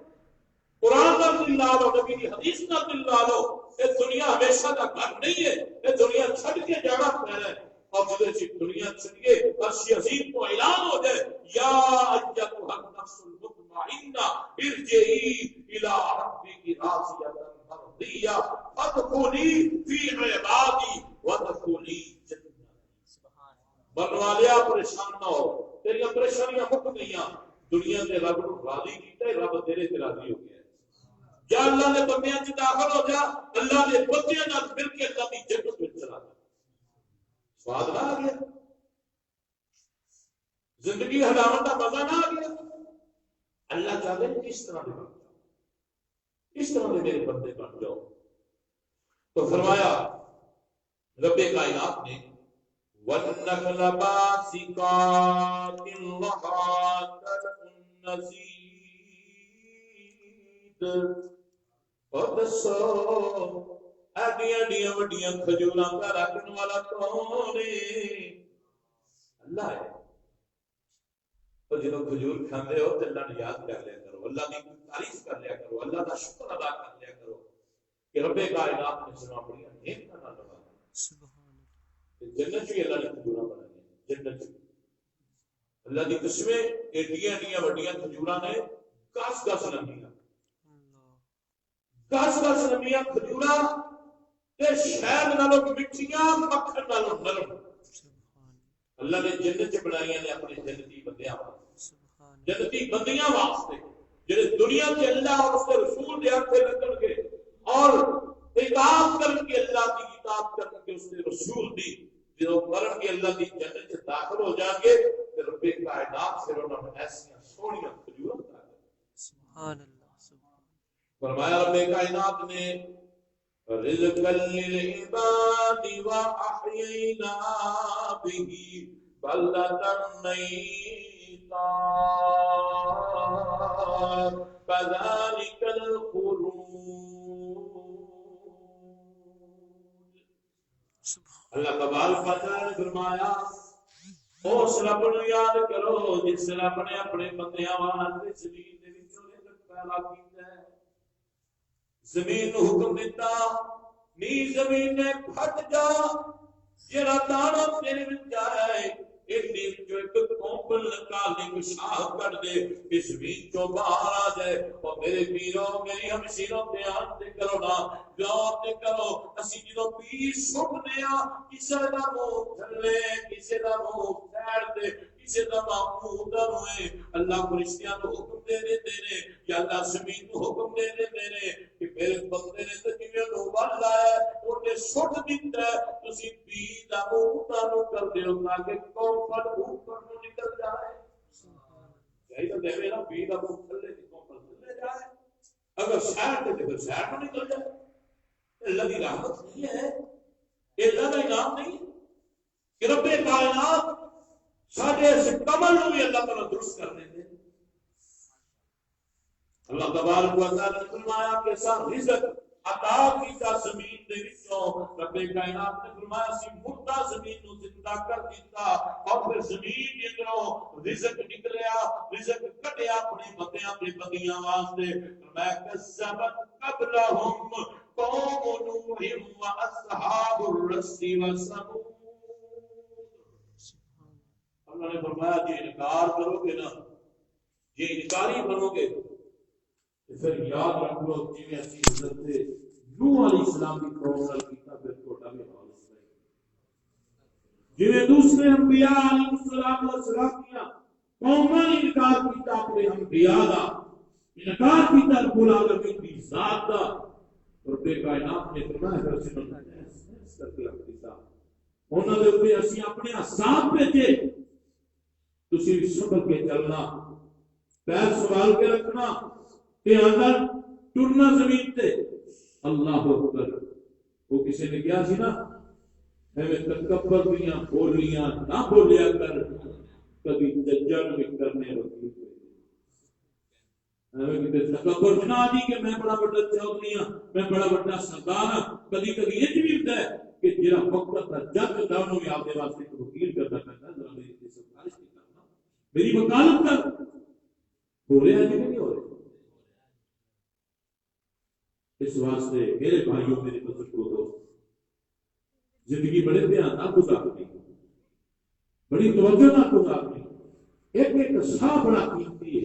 قرآن نال دل لا لو نبی دی حدیث نال دل لا لو یہ دنیا ہمیشہ دا گھر نہیں ہے یہ دنیا چھڈ کے جانا پینا ہے اور جدے چ دنیا چھڈیے عرش عظیم کو اعلان ہو جائے یا ایتھا النفس المطمئنہ ارجعی الی ربک راضیہ مرضیہ فادخلی فی عبادی وادخلی جنتی بنوالیا پریشان نہ ہو تیری پریشانیاں مک گئیاں دنیا تے رب نو راضی کیتا ہے رب تیرے تے راضی ہو گیا یا اللہ نے بندیاں چ داخل ہو جا اللہ نے بندیاں نال مل کے اللہ دی جنت وچ چلا جا سواد نہ آ گیا زندگی ہلاون دا مزہ نہ آ گیا اللہ چاہتے ہیں کس طرح دے بن جاؤ اس طرح دے میرے بندے بن جاؤ تو فرمایا رب کائنات نے وَالنَّخْلَ بَاسِقَاتٍ لَهَا طَلْعٌ نَضِيدٌ اور دسو ایڈیاں وڈیاں کھجوراں کا رکھن والا کون ہے اللہ ہے تو جدو کھجور کھاندے ہو تو اللہ نے یاد کر لیا کرو اللہ کی تعریف کر لیا کرو اللہ کا شکر ادا کر لیا کرو کہ رب کائنات نے سنا بڑی نعمت نہ لگا جنت بھی اللہ نے کھجوراں بنائی جنت اللہ کی قسمیں ایڈیاں وڈیاں کھجوراں نے کاس لمبیاں کاس لمبیاں کھجوراں تے شہد نالوں مٹھیاں مکھن نالوں نرم اللہ نے جنت بنائی نے اپنے جنتی بندیاں جنتی بندیاں واسطے جڑے دنیا کے اللہ اور اس کے رسول دے ہاتھ لگن گے اور اطاعت کرن کے اللہ کی اطاعت کرن کے اس کے رسول دی جو مرن کے اللہ کی جنت سے داخل ہو جائیں گے تو رب کائنات سے انہوں نے ایسیاں سونیاں کھجوراں عطا کر سبحان اللہ فرمایا رب کائنات نے رزقا للعباد وأحيينا به بلدة ميتا كذلك الخروج اللہ تبارک و تعالی نے فرمایا اس رب نو یاد کرو جس رب نے اپنے بندیاں واسطے زمین دے وچوں رزق پیدا کیتا ہے زمین نو حکم دیتا نی زمین نے پھٹ جا جڑا دانا تیرے وچ آئے اتنی جو ایک کومل نکالنے کو شاہ کر دے اس زمین چوں باہر آ جائے اور میرے پیروں میری ہمشیروں دھیان دے کرو نا غور دے کرو اسی جدوں پیر سٹنے آ کسے دا منہ تھلے کسے دا منہ پھیر دے کسے دا منہ ادھر ہوئے اللہ فرشتیاں کو حکم دے دیتے نے یا اللہ زمین کو حکم دے دیتے نے کہ میرے بندے نے تو جویں نو ول ہے اونے سٹ دتا ہے تسی پی دا منہ اتارو کر دیو تاکہ قوم پر اوپر نو نکل جائے یہی تو دے میرا پی دا منہ تھلے کی قوم پر تھلے جائے اگر شہر تے پھر شہر نو نکل جائے اللہ کی رحمت نہیں ہے اللہ کا انعام نہیں کہ رب کائنات ساڈے اس کمل نو بھی اللہ تعالی درست کر دے اللہ تبارک و تعالی نے فرمایا کہ سا رزق عطا کیتا زمین دے وچوں رب کائنات نے فرمایا سی مردہ زمین نو زندہ کر دیتا اور پھر زمین اندروں رزق نکلیا رزق کٹیا اپنے بندیاں تے بندیاں واسطے فرمایا کذبت قبلہم قوم نوح و اصحاب الرس و ثمود اللہ نے فرمایا جی انکار کرو گے نا یہ انکاری بنو گے پھر یاد رکھ لو جی اسی حضرت نوح علیہ السلام کی قوم نال کیتا پھر چھوٹا بھی حال ہوتا ہے جی دوسرے انبیاء علیہ السلام کیا قوماں نے انکار کیتا اپنے انبیاء دا انکار کیتا رب العالمین کی ذات دا رب کائنات نے فرمایا کہ اسے کر کے رکھ دیتا انہاں دے اوپر اسی اپنے عذاب بھیجے تسی صبر کے چلنا پیر سوال کے رکھنا تے اندر ٹرنا زمین تے اللہ اکبر وہ کسی نے کیا سی نا میں تکبر دیاں بولیاں نہ بولیا کر کبھی دجال بھی کرنے رکھی تکبر بنا دی کہ میں بڑا بڑا چودھری ہاں، میں بڑا بڑا سردار ہاں. کبھی کبھی یہ بھی ہوتا ہے کہ جڑا وقت کا جج دونوں میں آپ کے واسطے ایک وکیل کرنا پڑتا ہے. ذرا میری سفارش نہیں کرنا، میری وکالت کر. ہو رہا ہے کہ نہیں ہو رہا؟ اس واسطے میرے بھائیوں میرے بزرگوں دوست، زندگی بڑے دھیان نہ گزارنی، بڑی توجہ نہ گزارنی. ایک ایک سا بڑا قیمتی ہے،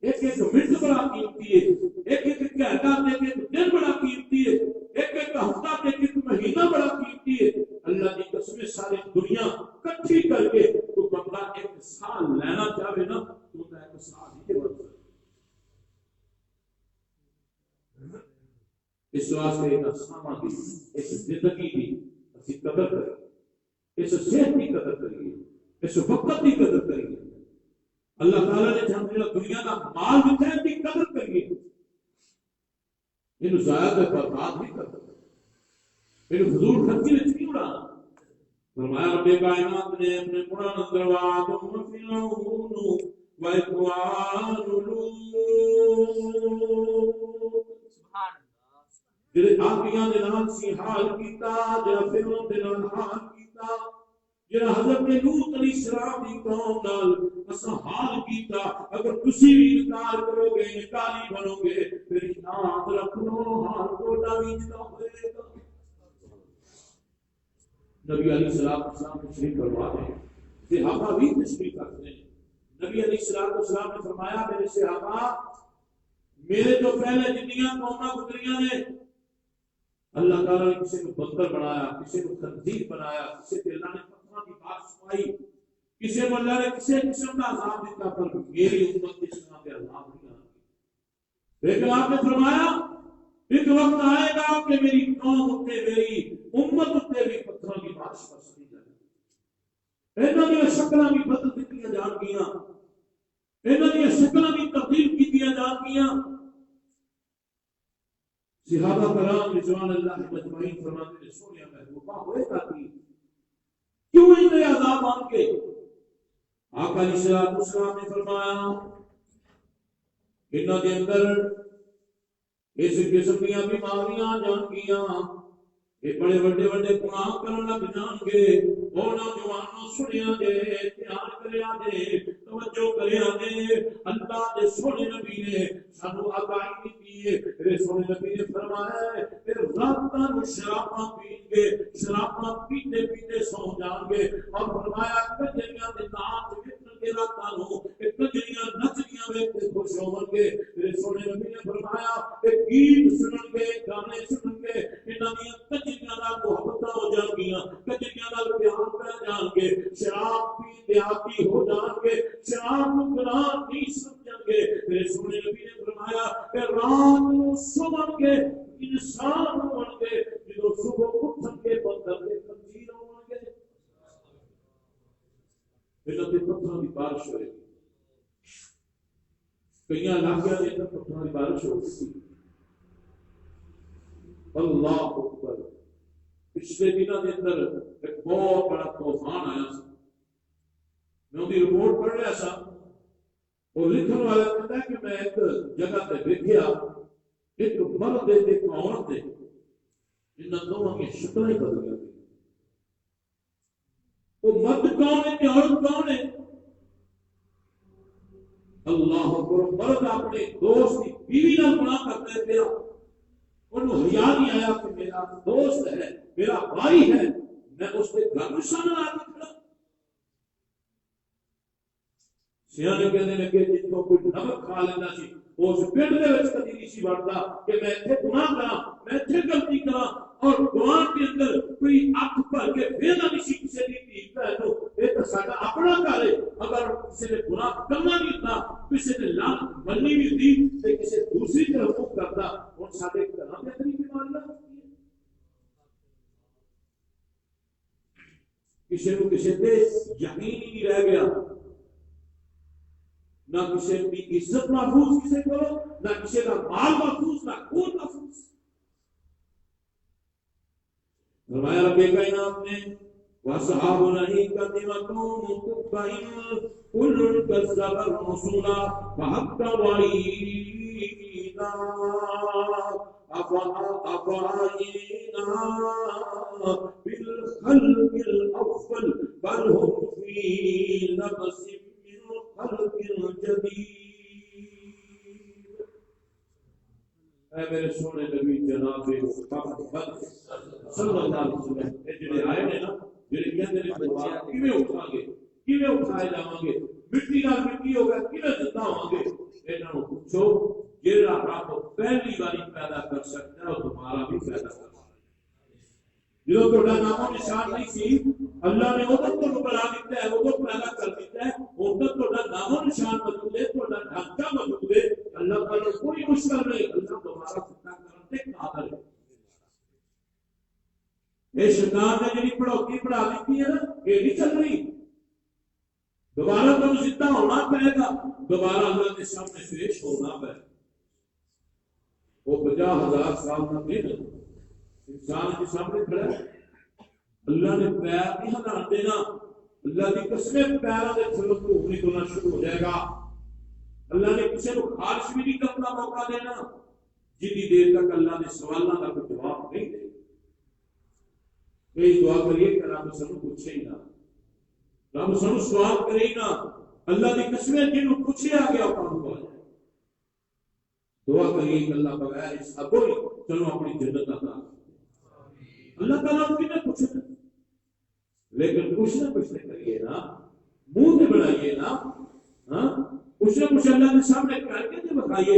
ایک ایک منٹ بڑا قیمتی ہے، ایک ایک گھنٹہ، ایک ایک دن بڑا قیمتی ہے، ایک ایک ہفتہ، ایک ایک مہینہ بڑا قیمتی ہے. اللہ کی قسم ساری دنیا کٹھی کر کے تو بندہ ایک سال لینا چاہے نا تو ایک سال ہی بن سکتا. اس واسطے ایک اسامہ کی، اس زندگی کی اسی قدر کریں، اس صحت کی قدر کریے، اس وقت کی قدر کریے. اللہ تعالیٰ نے جہاں دنیا کا مال دیتا ہے کی قدر کریے. ان ضائع کا برباد نہیں کرتا، ان فضول خرچی نہیں اڑانا. فرمایا رب کائنات نے اپنے قرآن اندر وَآدَمَ وَفِرْعَوْنُ وَإِخْوَانُ لُوطٍ جڑے آقیاں دے نال سی حال کیتا، جڑا فرعون دے نال حال کیتا، جڑا حضرت لوط علیہ السلام دی قوم نال اساں حال کیتا. اگر تسی بھی انکار کرو گے، انکاری بنو گے، پھر یاد رکھ لو حال کوٹا بھی جدا ہوئے گا. نبی علیہ السلام تشریف فرما دے، صحابہ بھی تشریف کرتے ہیں. نبی علیہ السلام نے فرمایا میرے صحابہ، میرے تو پہلے جتنیاں قوماں گزریاں نے، اللہ تعالیٰ نے کسی کو بندر بنایا، کسی کو خنزیر بنایا، کسی کو اللہ نے پتھروں کی بارش سنائی، کسی کو اللہ نے کسی قسم کا عذاب دیتا، پر میری امت اس طرح کے عذاب نہیں آئے. لیکن آپ نے فرمایا ایک وقت آئے گا کہ میری قوم اتے، میری امت اتے بھی پتھروں کی بارش برسنی جائے گی. انہاں دی شکلاں بھی بدل دتیاں جان گیاں، انہاں دی شکلاں بھی تبدیل کیتیاں جان گیاں. صحابہ کرام رضوان اللہ مجمعین فرماتے ہیں سونیا محبوبہ ہوئے گا کیوں اتنے عذاب آن کے؟ آقا علیہ السلام نے فرمایا انہاں دے اندر اس قسم کی بیماریاں جان گیاں، یہ بڑے بڑے بڑے گناہ کرن لگ جان گے. او نوجوانوں سنیا جے، دھیان کریا جے، توجہ کریا جے. اللہ دے سونے نبی نے سانو آگاہی دیتی ہے. میرے سونے نبی نے فرمایا ہے کہ راتاں نوں شراباں پین گے، شراباں پیتے پیتے سو جان گے. اور فرمایا کجریاں دے ناچ وچ کے راتاں نوں کجریاں نچدیاں ویکھ کے خوش ہون گے. میرے سونے نبی نے فرمایا کہ گیت سنن گے، گانے سنن گے، انہاں دی کجریاں نال محبتاں ہو جان گیاں، کجریاں نال پیار کر جان گے. شراب پی دیہاتی ہو جان گے، شراب نوں گناہ نہیں سمجھن گے. میرے سونے نبی نے فرمایا کہ رات نوں سمن کے انسان ہون گے، جدوں صبح اٹھن کے بندر دے خنزیر ہون گے. انہاں دے پتھراں دی بارش ہوئے گی. کئی علاقے کے اندر پتھراں دی بارش ہو گئی. اللہ اکبر. پچھلے دنوں کے اندر ایک بہت بڑا طوفان آیا تھا. میں ان کی رپورٹ پڑھ رہا تھا، اور لکھن والا کہتا ہے کہ میں ایک جگہ پہ دیکھا ایک مرد ایک عورت ہے، ان دونوں کی شکلیں بدل گئی. وہ مرد کون ہے کہ عورت کون ہے؟ اللہ اکبر. مرد اپنے دوست کی بیوی نال گناہ کرتے تھے، انہوں حیا نہیں آیا کہ میرا دوست ہے، میرا بھائی ہے، میں اس کے گھر میں شامل آ کے کھڑا. سیانے کہنے لگے جن کو کوئی نمک کھا لینا سی اس پنڈ دے وچ کدی نہیں سی وڑدا کہ میں ایتھے گناہ کراں، میں ایتھے غلطی کراں. اور قرآن کے اندر کوئی اکھ بھر کے ویلا نہیں سی کسی دی دھی بہن نوں. یہ تو ساڈا اپنا گھر ہے. اگر کسی نے گناہ کرنا نہیں ہوتا، کسی نے لعنت مننی نہیں ہوتی تے کسی دوسری طرف رخ کرتا. ہن ساڈے گھراں دے اندر بیماریاں ہوندی ہیں. کسی نوں کسی تے یقین ہی نہیں رہ گیا، نہ کسی کی عزت محفوظ کسی کو، نہ کسی کا مال محفوظ، نہ خون محفوظ. فرمایا رب کائنات نے وَأَصْحَابُ الْأَيْكَةِ وَقَوْمُ تُبَّعٍ كل كذب الرسل فحق وعيدا أفرأينا بالخلق الأول بل هم في لبس من خلق جديد. اے میرے سونے نبی جناب محمد صلی اللہ علیہ وسلم اے جڑے آئے نے نا جڑے کہندے نے دوبارہ کیویں اٹھاں گے کیویں اٹھائے جاواں گے مٹی نال مٹی ہوگا کیویں زندہ ہوں گے انہاں نوں پوچھو جڑا رب پہلی باری پیدا کر سکتا ہے وہ دوبارہ بھی پیدا کر سکتا ہے. جدوں تہاڈا نام و نشان نہیں سی اللہ نے ادھر تہاڈوں بنا دیتا ہے ادھر پیدا کر دیتا ہے ادھر تہاڈا نام و نشان موجود ہے تہاڈا ڈھانچہ موجود ہے. اللہ تعالی کوئی مشکل نہیں اللہ دوبارہ زندہ کرنے تے قادر ہے. یہ شیطان نے جڑی پڑھوتی پڑھا دیتی ہے نا یہ نہیں چل رہی. دوبارہ تم زندہ ہونا پڑے گا دوبارہ اللہ کے سامنے پیش ہونا پڑے گا. وہ 50,000 سال کا دن انسان کے سامنے کھڑا ہے. اللہ نے پیر نہیں ہلان دینا. اللہ کی قسم پیروں کے تھلوں کو نکلنا شروع ہو جائے گا. اللہ نے کسی کو خارش بھی نہیں کرنا موقع دینا جتنی دیر تک اللہ نے سوالوں کا کوئی جواب نہیں دے. یہ دعا کریے کہ رب سانو پوچھے ہی نہ رب سانو سوال کرے ہی نہ. اللہ کی قسم جنہوں پوچھے آ گیا وہ کام ہو جائے. دعا کریے کہ اللہ بغیر اس ابو چلو اپنی جنت عطا. اللہ تعالیٰ کو کتنے پوچھے لیکن کچھ نہ کریے نا منہ سے بنائیے نا کچھ نہ کچھ اللہ کے سامنے کر کے تو بتائیے.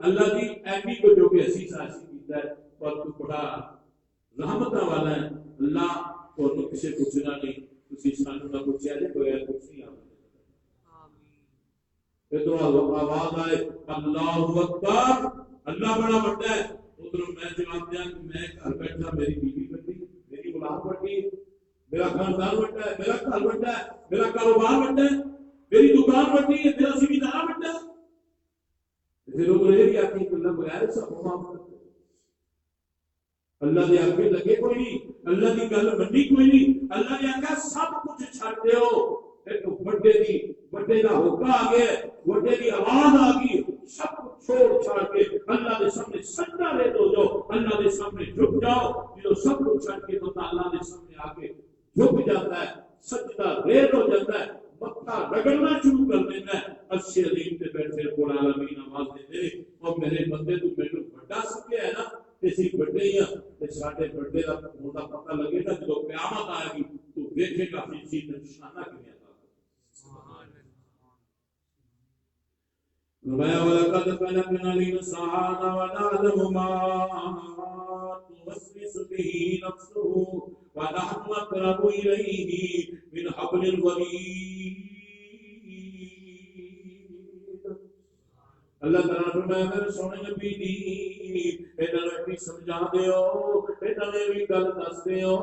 اللہ کی ایمی کو جو کہ عزیز حاصل کیتا ہے اور تو بڑا رحمت والا ہے. اللہ کو کسی پوچھنا نہیں کسی سانو نہ پوچھا جائے بغیر کچھ نہیں آتا. آواز آئے اللہ اکبر اللہ بڑا بڑا ہے. ادھر میں جواب دیا کہ میں گھر بیٹھا میری بیوی بڑی میری اولاد بڑی میرا خاندان بڑا ہے میرا گھر بڑا ہے میرا کاروبار بڑا ہے میری دکان بڑی ہے میرا زمیندار بڑا ہے. پھر ادھر یہ آتی کہ اللہ بغیر سب معاف کرتے اللہ دے آگے لگے کوئی نہیں اللہ کی گل منی کوئی نہیں. اللہ نے آگے سب کچھ چھڑ دیو ایک بڑے دا ہوکا آ گیا بڑے دی آواز آ گئی سب کچھ چھوڑ چھاڑ کے اللہ دے سامنے سجدہ لے دو جو اللہ دے سامنے جھک جاؤ. جو سب کچھ چھڑ کے تو اللہ دے سامنے آ کے جھک جاتا ہے سجدہ ریز ہو جاتا ہے متھا رگڑنا شروع کر دیتا ہے. عرش عظیم تے بیٹھے رب العالمین آواز دیندے او میرے بندے تو مینوں بڑا سمجھیا ہے نا اسی بڑے ہی تے ساڈے بڑے دا ہونا پتہ لگے گا جدوں قیامت آئے گی تو دیکھے گا کہ چیز نشانہ کیویں ربایا ولقد خلقنا الانسان ونعلم ما توسوس به نفسه ونحن اقرب اليه من حبل الوريد. اللہ تعالیٰ فرمایا میرے سونے نبی دی انہاں نوں بھی سمجھا دیو انہاں نے بھی گل دس دیو.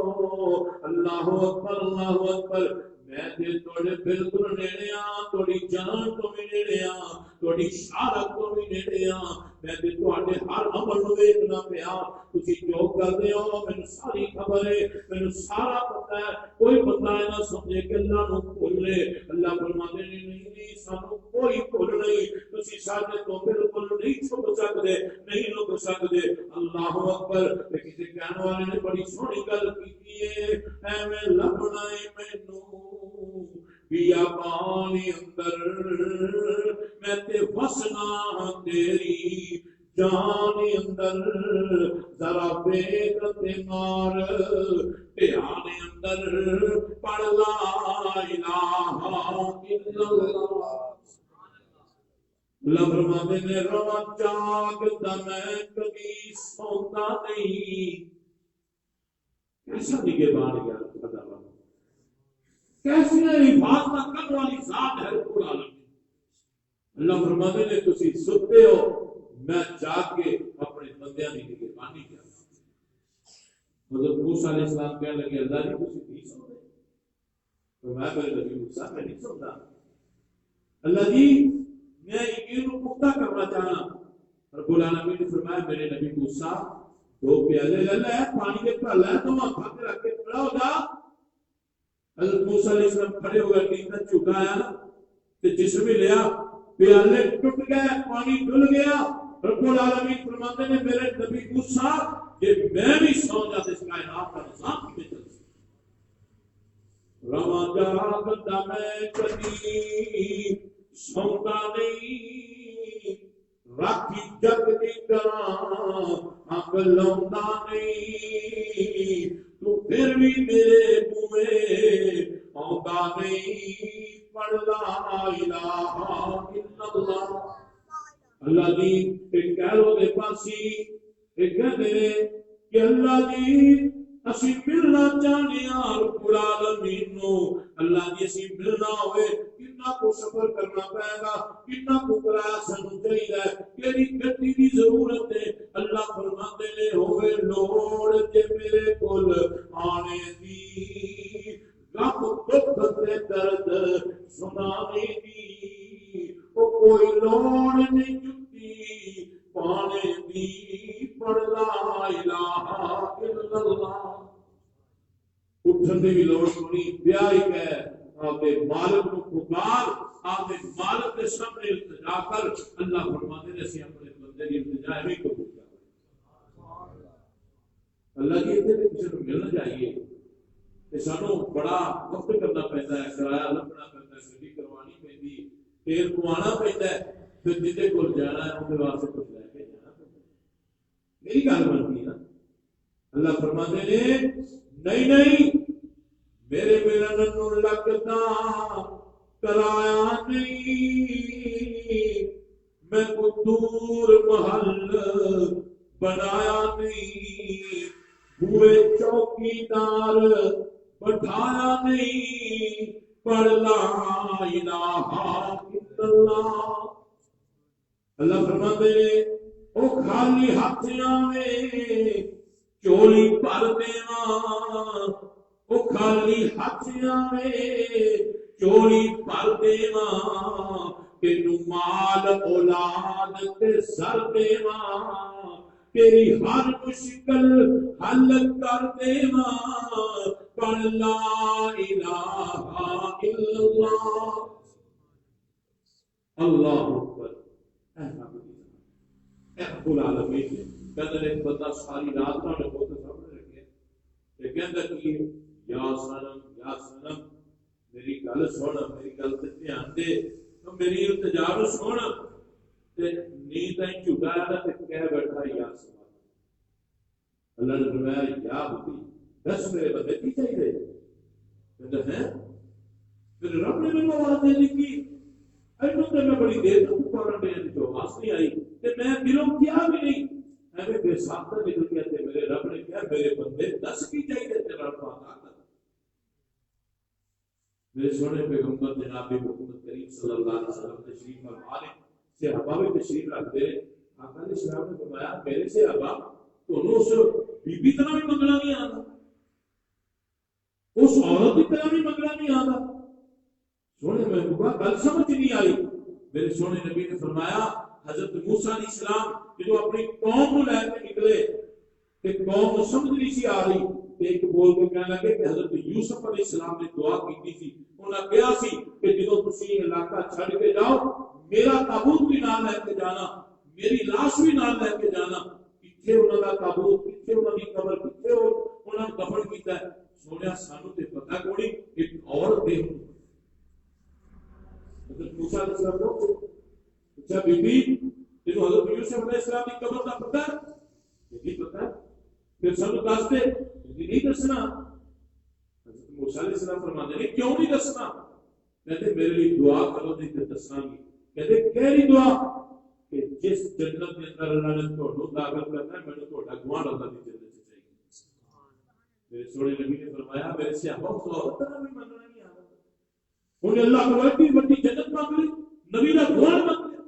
اللہ اکبر میں تے تھوڑے بالکل نیڑے ہاں تھوڑی جان تو بھی نیڑے ہاں تھوڑی شہادت تو بھی نیڑے ہاں. میں تے تواڈے ہر عمل نوں ویکھنا پیا تسی جو کردے ہو مینوں ساری خبر ہے مینوں سارا پتہ ہے. کوئی بندہ نہ سمجھے کہ اللہ نوں بھول لے. اللہ فرماتے نے نہیں سانو کوئی بھول نہیں تسی ساڈے تو بالکل نہیں چھپ سکدے نہیں لوک سکدے. اللہ اکبر. کسی کہنے والے نے بڑی سونی گل کیتی ہے ایویں لبنا ہے مینوں بیا پانی اندر میں تے وسنا تیری جان اندر ذرا بیک تے مار دھیان اندر پڑھ لا الہ الا اللہ. اللہ فرماتے نے رواں جاگتا میں کبھی سوتا نہیں. ایسا نگے بان گیا خدا کیسی حفاظت کرنے والی ذات ہے رب العالمین. اللہ فرماتے نے تسی ستے ہو میں جاگ کے اپنے بندیاں دی نگہبانی کرتا ہوں. حضرت موسیٰ علیہ السلام کہنے لگے اللہ جی تسی نہیں سوتے تو میں میرے نبی موسیٰ میں نہیں سوتا. اللہ جی میں یقین کو پختہ کرنا چاہنا. رب العالمین نے فرمایا میرے نبی موسیٰ 2 پیالے لے لے پانی کے پیالے تو ماتھا پہ رکھ کے کھڑا ہو جا. حضرت موسیٰ علیہ السلام کھڑے ہو گئے نیند جھکایا تے جسم ہی لیا پیالے ٹوٹ گئے پانی ڈل گیا رب العالمین فرماتے ہیں میرے نبی موسیٰ کہ میں بھی سو جاتے اس کائنات کا نظام کی چل رواں جہاں بندہ میں کبھی سوتا نہیں راکھی جگ کی طرح ہم لوٹا نہیں تو پھر بھی میرے منہ آتا نہیں پڑھ لا الہ الا اللہ اللہ جی ایک کہہ لو دے پاسی ایک کہہ دے کہ اللہ جی اسی ملنا چاہنے رب العالمین نو اللہ جی اسی ملنا ہوئے کتنا کو سفر کرنا پائے گا کتنا کو کرایہ سانو چاہیے کیڑی گڈی دی ضرورت ہے اللہ فرماتے نے ہوئے لوڑ تے میرے کول آنے دی غم دکھ تے درد سنانے دی او کوئی لوڑ نہیں جُتی پانے دی پڑھ لا الہ الا اللہ اٹھن دی بھی لوڑ سنی پیاری کہہ آپ دے مالک کو پکار آپ دے مالک کے سامنے التجا کر اللہ فرماتے ہیں اسی اپنے بندے کی التجا بھی قبول کر اللہ کی اتنے کسی کو ملنا چاہیے کہ سانو بڑا وقت کرنا پہنتا ہے کرایہ لبنا پہنتا ہے گڈی کروانی پہنتی تیل پوانا پہنتا ہے پھر جتے کول جانا ہے ان کے واسطے کچھ لے کے جانا پہنتا ہے میری گل بنتی ہے نا اللہ فرماتے ہیں نہیں نہیں میرے ملن نو لگتا کرایا نہیں میں کو دور محل بنایا نہیں ہوئے چوکیدار بٹھایا نہیں پڑھ لا الہ الا اللہ اللہ فرماتے ہیں او خالی ہاتھ آوے چولی بھر دیواں او خالی ہاتھ آوے چولی بھر دیواں تینو مال اولاد تے سر دیواں تیری ہر مشکل حل کر دیواں پڑھ لا الہ الا اللہ اللہ اکبر رب العالمین کہتے ہیں بندہ ساری رات نہ کو سامنے رکھے تے کہندا کہ یا سنم میری گل سن میری گل تے دھیان دے تو میری التجا نو سن تے نیند ای جھٹا تے کہہ بیٹھا یا سبحان اللہ نے فرمایا یا بتی دس میرے بندے کی چاہیے کہندا ہے پھر رب نے مینوں آواز دے دی کہ اینو تے میں بڑی دیر تک پڑھن دے تے آواز نہیں آئی تے میں دلوں کیا بھی نہیں ایویں بے ساختہ نکل گیا تے میرے رب نے کہا میرے بندے دس کی چاہیے تیرا رب عطا کر میرے سونے پیغمبر جناب محمد کریم صلی اللہ علیہ وسلم تشریف فرما لے صحابہ بھی تشریف رکھتے ہیں آقا علیہ السلام نے فرمایا میرے صحابہ تو اس بی بی طرح بھی منگنا نہیں آتا اس عورت کی طرح بھی منگنا نہیں آتا سونے میں گل سمجھ نہیں آئی میرے سونے نبی نے فرمایا حضرت موسیٰ علیہ السلام جو اپنی قوم کو لے کے نکلے کہ قوم کو سمجھ نہیں سی آ رہی ایک بول کے کہنے لگے کہ حضرت یوسف علیہ السلام نے دعا کی تھی انہاں کہا سی کہ جدوں تسی علاقہ چھڑ کے جاؤ میرا تابوت بھی نال لے کے جانا میری لاش بھی نال لے کے جانا پیچھے انہاں دا تابوت پیچھے انہاں دی قبر پیچھے انہاں دفن کیتا ہے سونیا سانو تے پتہ کوئی ایک عورت دے حضرت موسیٰ علیہ السلام کو اچھا بی بی تینوں حضرت یوسف علیہ السلام کی قبر دا پتہ ہے نہیں پتہ پھر سانو دس دے نہیں دسنا حضرت موسیٰ علیہ السلام فرماتے ہیں کیوں نہیں دسنا کہتے میرے لیے دعا کرو نہیں تو دسنا گی کہتے کہہ دعا کہ جس جنت کے اندر اللہ نے تھوڑا داخل کرنا ہے میں نے تھوڑا گوان اللہ کی جنت سے چاہیے میرے سونے نبی نے فرمایا میرے سے بہت عورت طرح بھی مننا نہیں آ رہا انہیں اللہ کو ایسی بڑی جنت مانگ لی نبی کا گوان مانگ لیا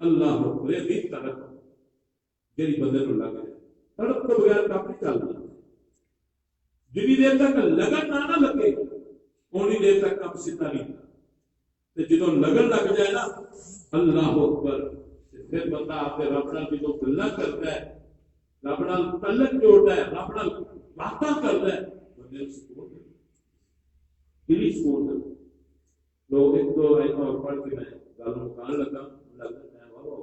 اللہ بڑے بھی طرح جیری بندے کو لگ گیا تڑپ تو بغیر کام نہیں چل رہا جنی دیر تک لگن نہ لگے اونی دیر تک کام سیدھا نہیں تھا جدوں لگن لگ جائے نا اللہ اکبر پھر بندہ آپ کے رب نال جدوں گلاں کرتا ہے رب نال تعلق جوڑتا ہے رب نال باتاں کرتا ہے بندے کو سکون دلی سکون لوگ ایک دو آیتیں اور پڑھ کے میں گل مکان لگا ٹائم ہو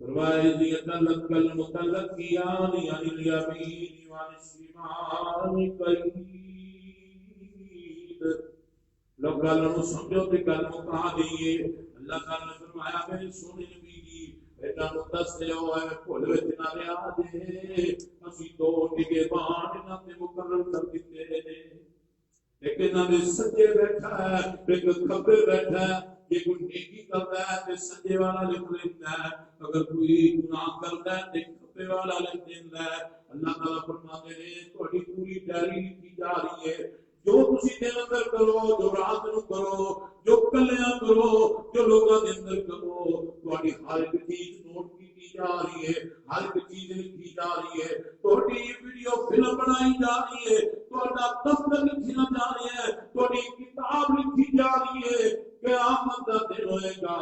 فرمائے لك المتلقيان عن اليمين وعن الشمال قعيد لوگ گل نو سمجھو تے گل مکا دئیے اللہ تعالی نے فرمایا میرے سونے نبی جی بیٹا نو دس دیو اے بھول وچ نہ رہیا جے اسی تو ڈگے بان انہاں تے مقرر کر دتے نے ایک انہاں دے سجے بیٹھا ہے ایک کھبے بیٹھا ہے یہ کوئی نیکی کرتا ہے تو سجے والا لکھ لیتا ہے اگر کوئی گناہ کرتا ہے تو کھبے والا لکھ دیتا ہے اللہ تعالیٰ فرماتے ہیں تھوڑی پوری ڈائری لکھی جا رہی ہے جو تسی دن اندر کرو جو رات نو کرو جو کلیاں کرو جو لوگاں دے اندر کرو تھوڑی ہر ایک چیز نوٹ کی جا رہی ہے ہر ایک چیز لکھی جا رہی ہے تھوڑی ویڈیو فلم بنائی جا رہی ہے تھوڑا دفتر لکھنا جا رہی ہے تھوڑی کتاب لکھی جا رہی ہے قیامت دا دن ہوئے گا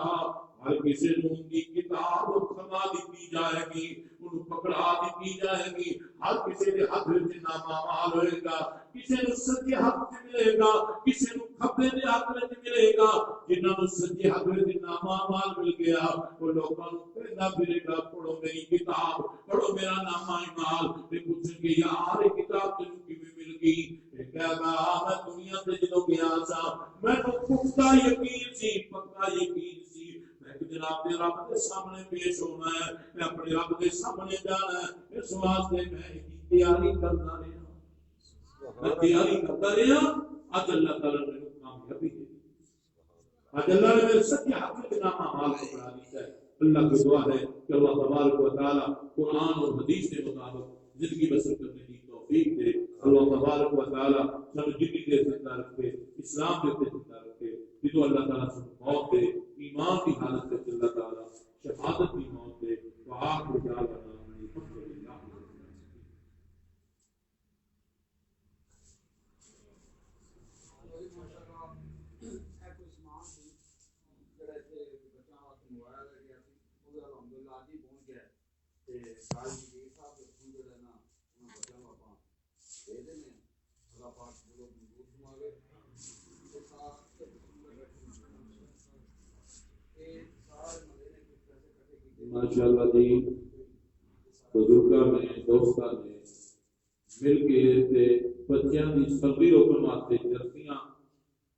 ہر کسی نے ان کی کتاب کھما دی جائے گی ان پکڑا دی جائے گی ہر کسی کے ہاتھ میں نامہ مال ہوئے گا کسی نے سجے ہاتھ میں ملے گا کسی نے کھبے دے ہاتھ میں ملے گا جنہاں نے سجے ہاتھ میں نامہ مال مل گیا وہ لوگوں کو کہنا پھرے گا پڑھو میری کتاب پڑھو میرا نامہ مال تے پوچھیں گے یار یہ کتاب تینوں کیویں مل گئی کہا میں دنیا سے جدوں گیا سا میں تو پختہ یقین سی پکا یقین سی میں جناب دے رب دے سامنے پیش ہونا ہے میں اپنے رب دے سامنے جانا ہے اس واسطے میں تیاری کرتا رہا میں تیاری کرتا رہا اج اللہ تعالی نے کامیابی دے اج اللہ نے میرے سچے ہاتھ میں نامہ مال پکڑا دیا ہے اللہ کی دعا ہے کہ اللہ تبارک و تعالی قرآن اور حدیث کے مطابق زندگی بسر کرنے کی توفیق دے اللہ تبارک و تعالی سب جتنی دیر زندہ رکھے اسلام دیتے زندہ رکھے جدو اللہ تعالیٰ سب موت دے ایمان کی حالت سے اللہ تعالیٰ شہادت کی موت دے وآخر دعوانا الحمدللہ ماشاءاللہ جی بزرگاں نے دوستاں نے مل کے بچیاں کی سردی روکنے واسطے جرسیاں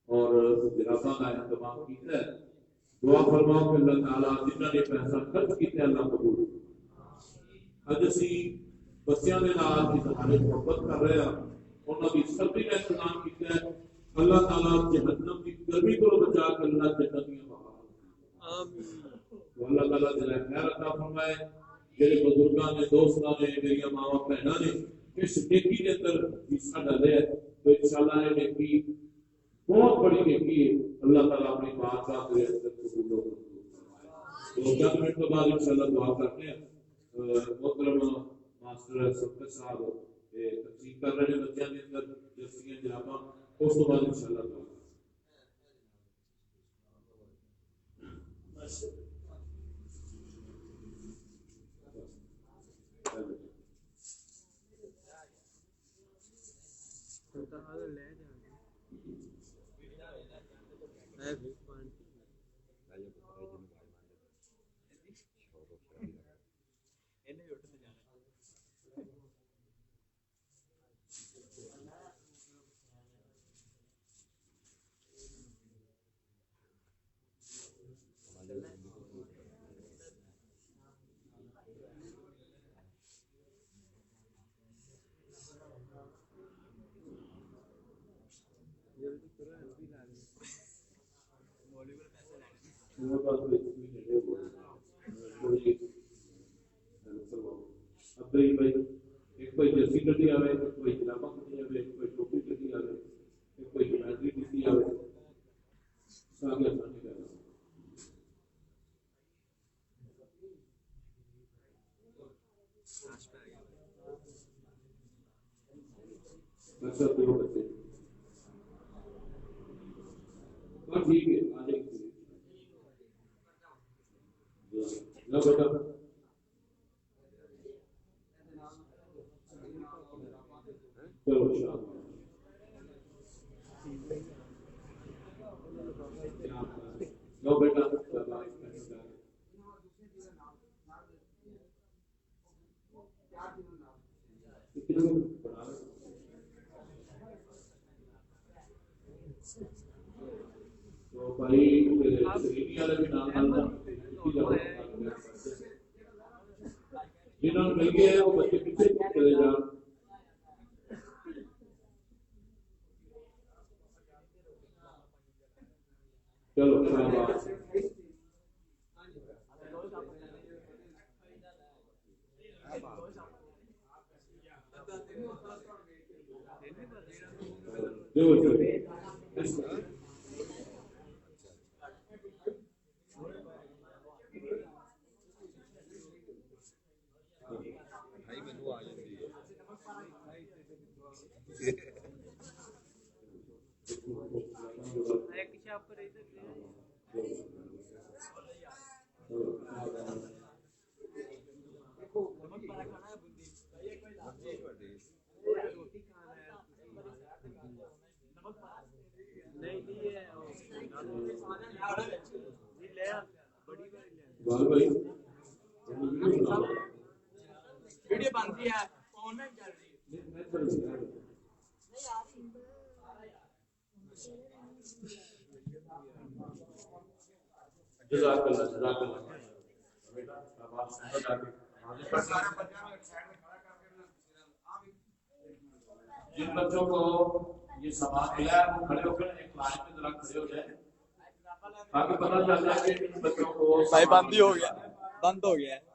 اور جراباں کا اہتمام کیا ہے دعا فرماؤ کہ اللہ تعالیٰ جنہوں نے پیسہ خرچ کیا اللہ قبول اج اسی بچیاں دے نال اظہار محبت کر رہے ہیں انہاں دی سردی کا انتظام کیا ہے اللہ تعالیٰ جہنم کی گرمی کو بچا کر اللہ جنت میں بہا آمین اللہ تعالیٰ دل خیر عطا فرمائے میرے بزرگاں نے دوستاں نے میری ماواں بہناں نے اس نیکی کے اندر حصہ ڈالے ہے تو انشاءاللہ یہ نیکی بہت بڑی نیکی ہے اللہ تعالیٰ اپنی بارگاہ کے اندر قبول و منظور فرمائے تو چند منٹ کے بعد انشاءاللہ دعا کرتے ہیں محترم ماسٹر سبکت صاحب تقسیم کر رہے ہیں بچیاں کے اندر جرسیاں جراباں اس کے بعد انشاءاللہ دعا ایک کوئی جرسی کٹی آئے ایک کوئی جرابہ کٹی آئے ایک کوئی ٹوپی کٹی آئے ایک کوئی جمیٹری کٹی آئے آگے آسانی کر رہا اچھا دو بچے ہاں ٹھیک ہے آ جائیں نہ بیٹا چلو شام تو بھائی سریمی والے بھی نام جنہوں نے مل گئے وہ بچے پیچھے چلے جان. چلو شاباش. ویڈیو بنتی ہے فون میں چل رہی ہے. جزاک اللہ جزاک اللہ. جن بچوں کو یہ سامان ملا ہے وہ کھڑے ہو کر ایک لائن میں ذرا کھڑے ہو جائیں تاکہ پتہ چل جائے کہ ان بچوں کو بھائی بند ہی ہو گیا, بند ہو گیا ہے.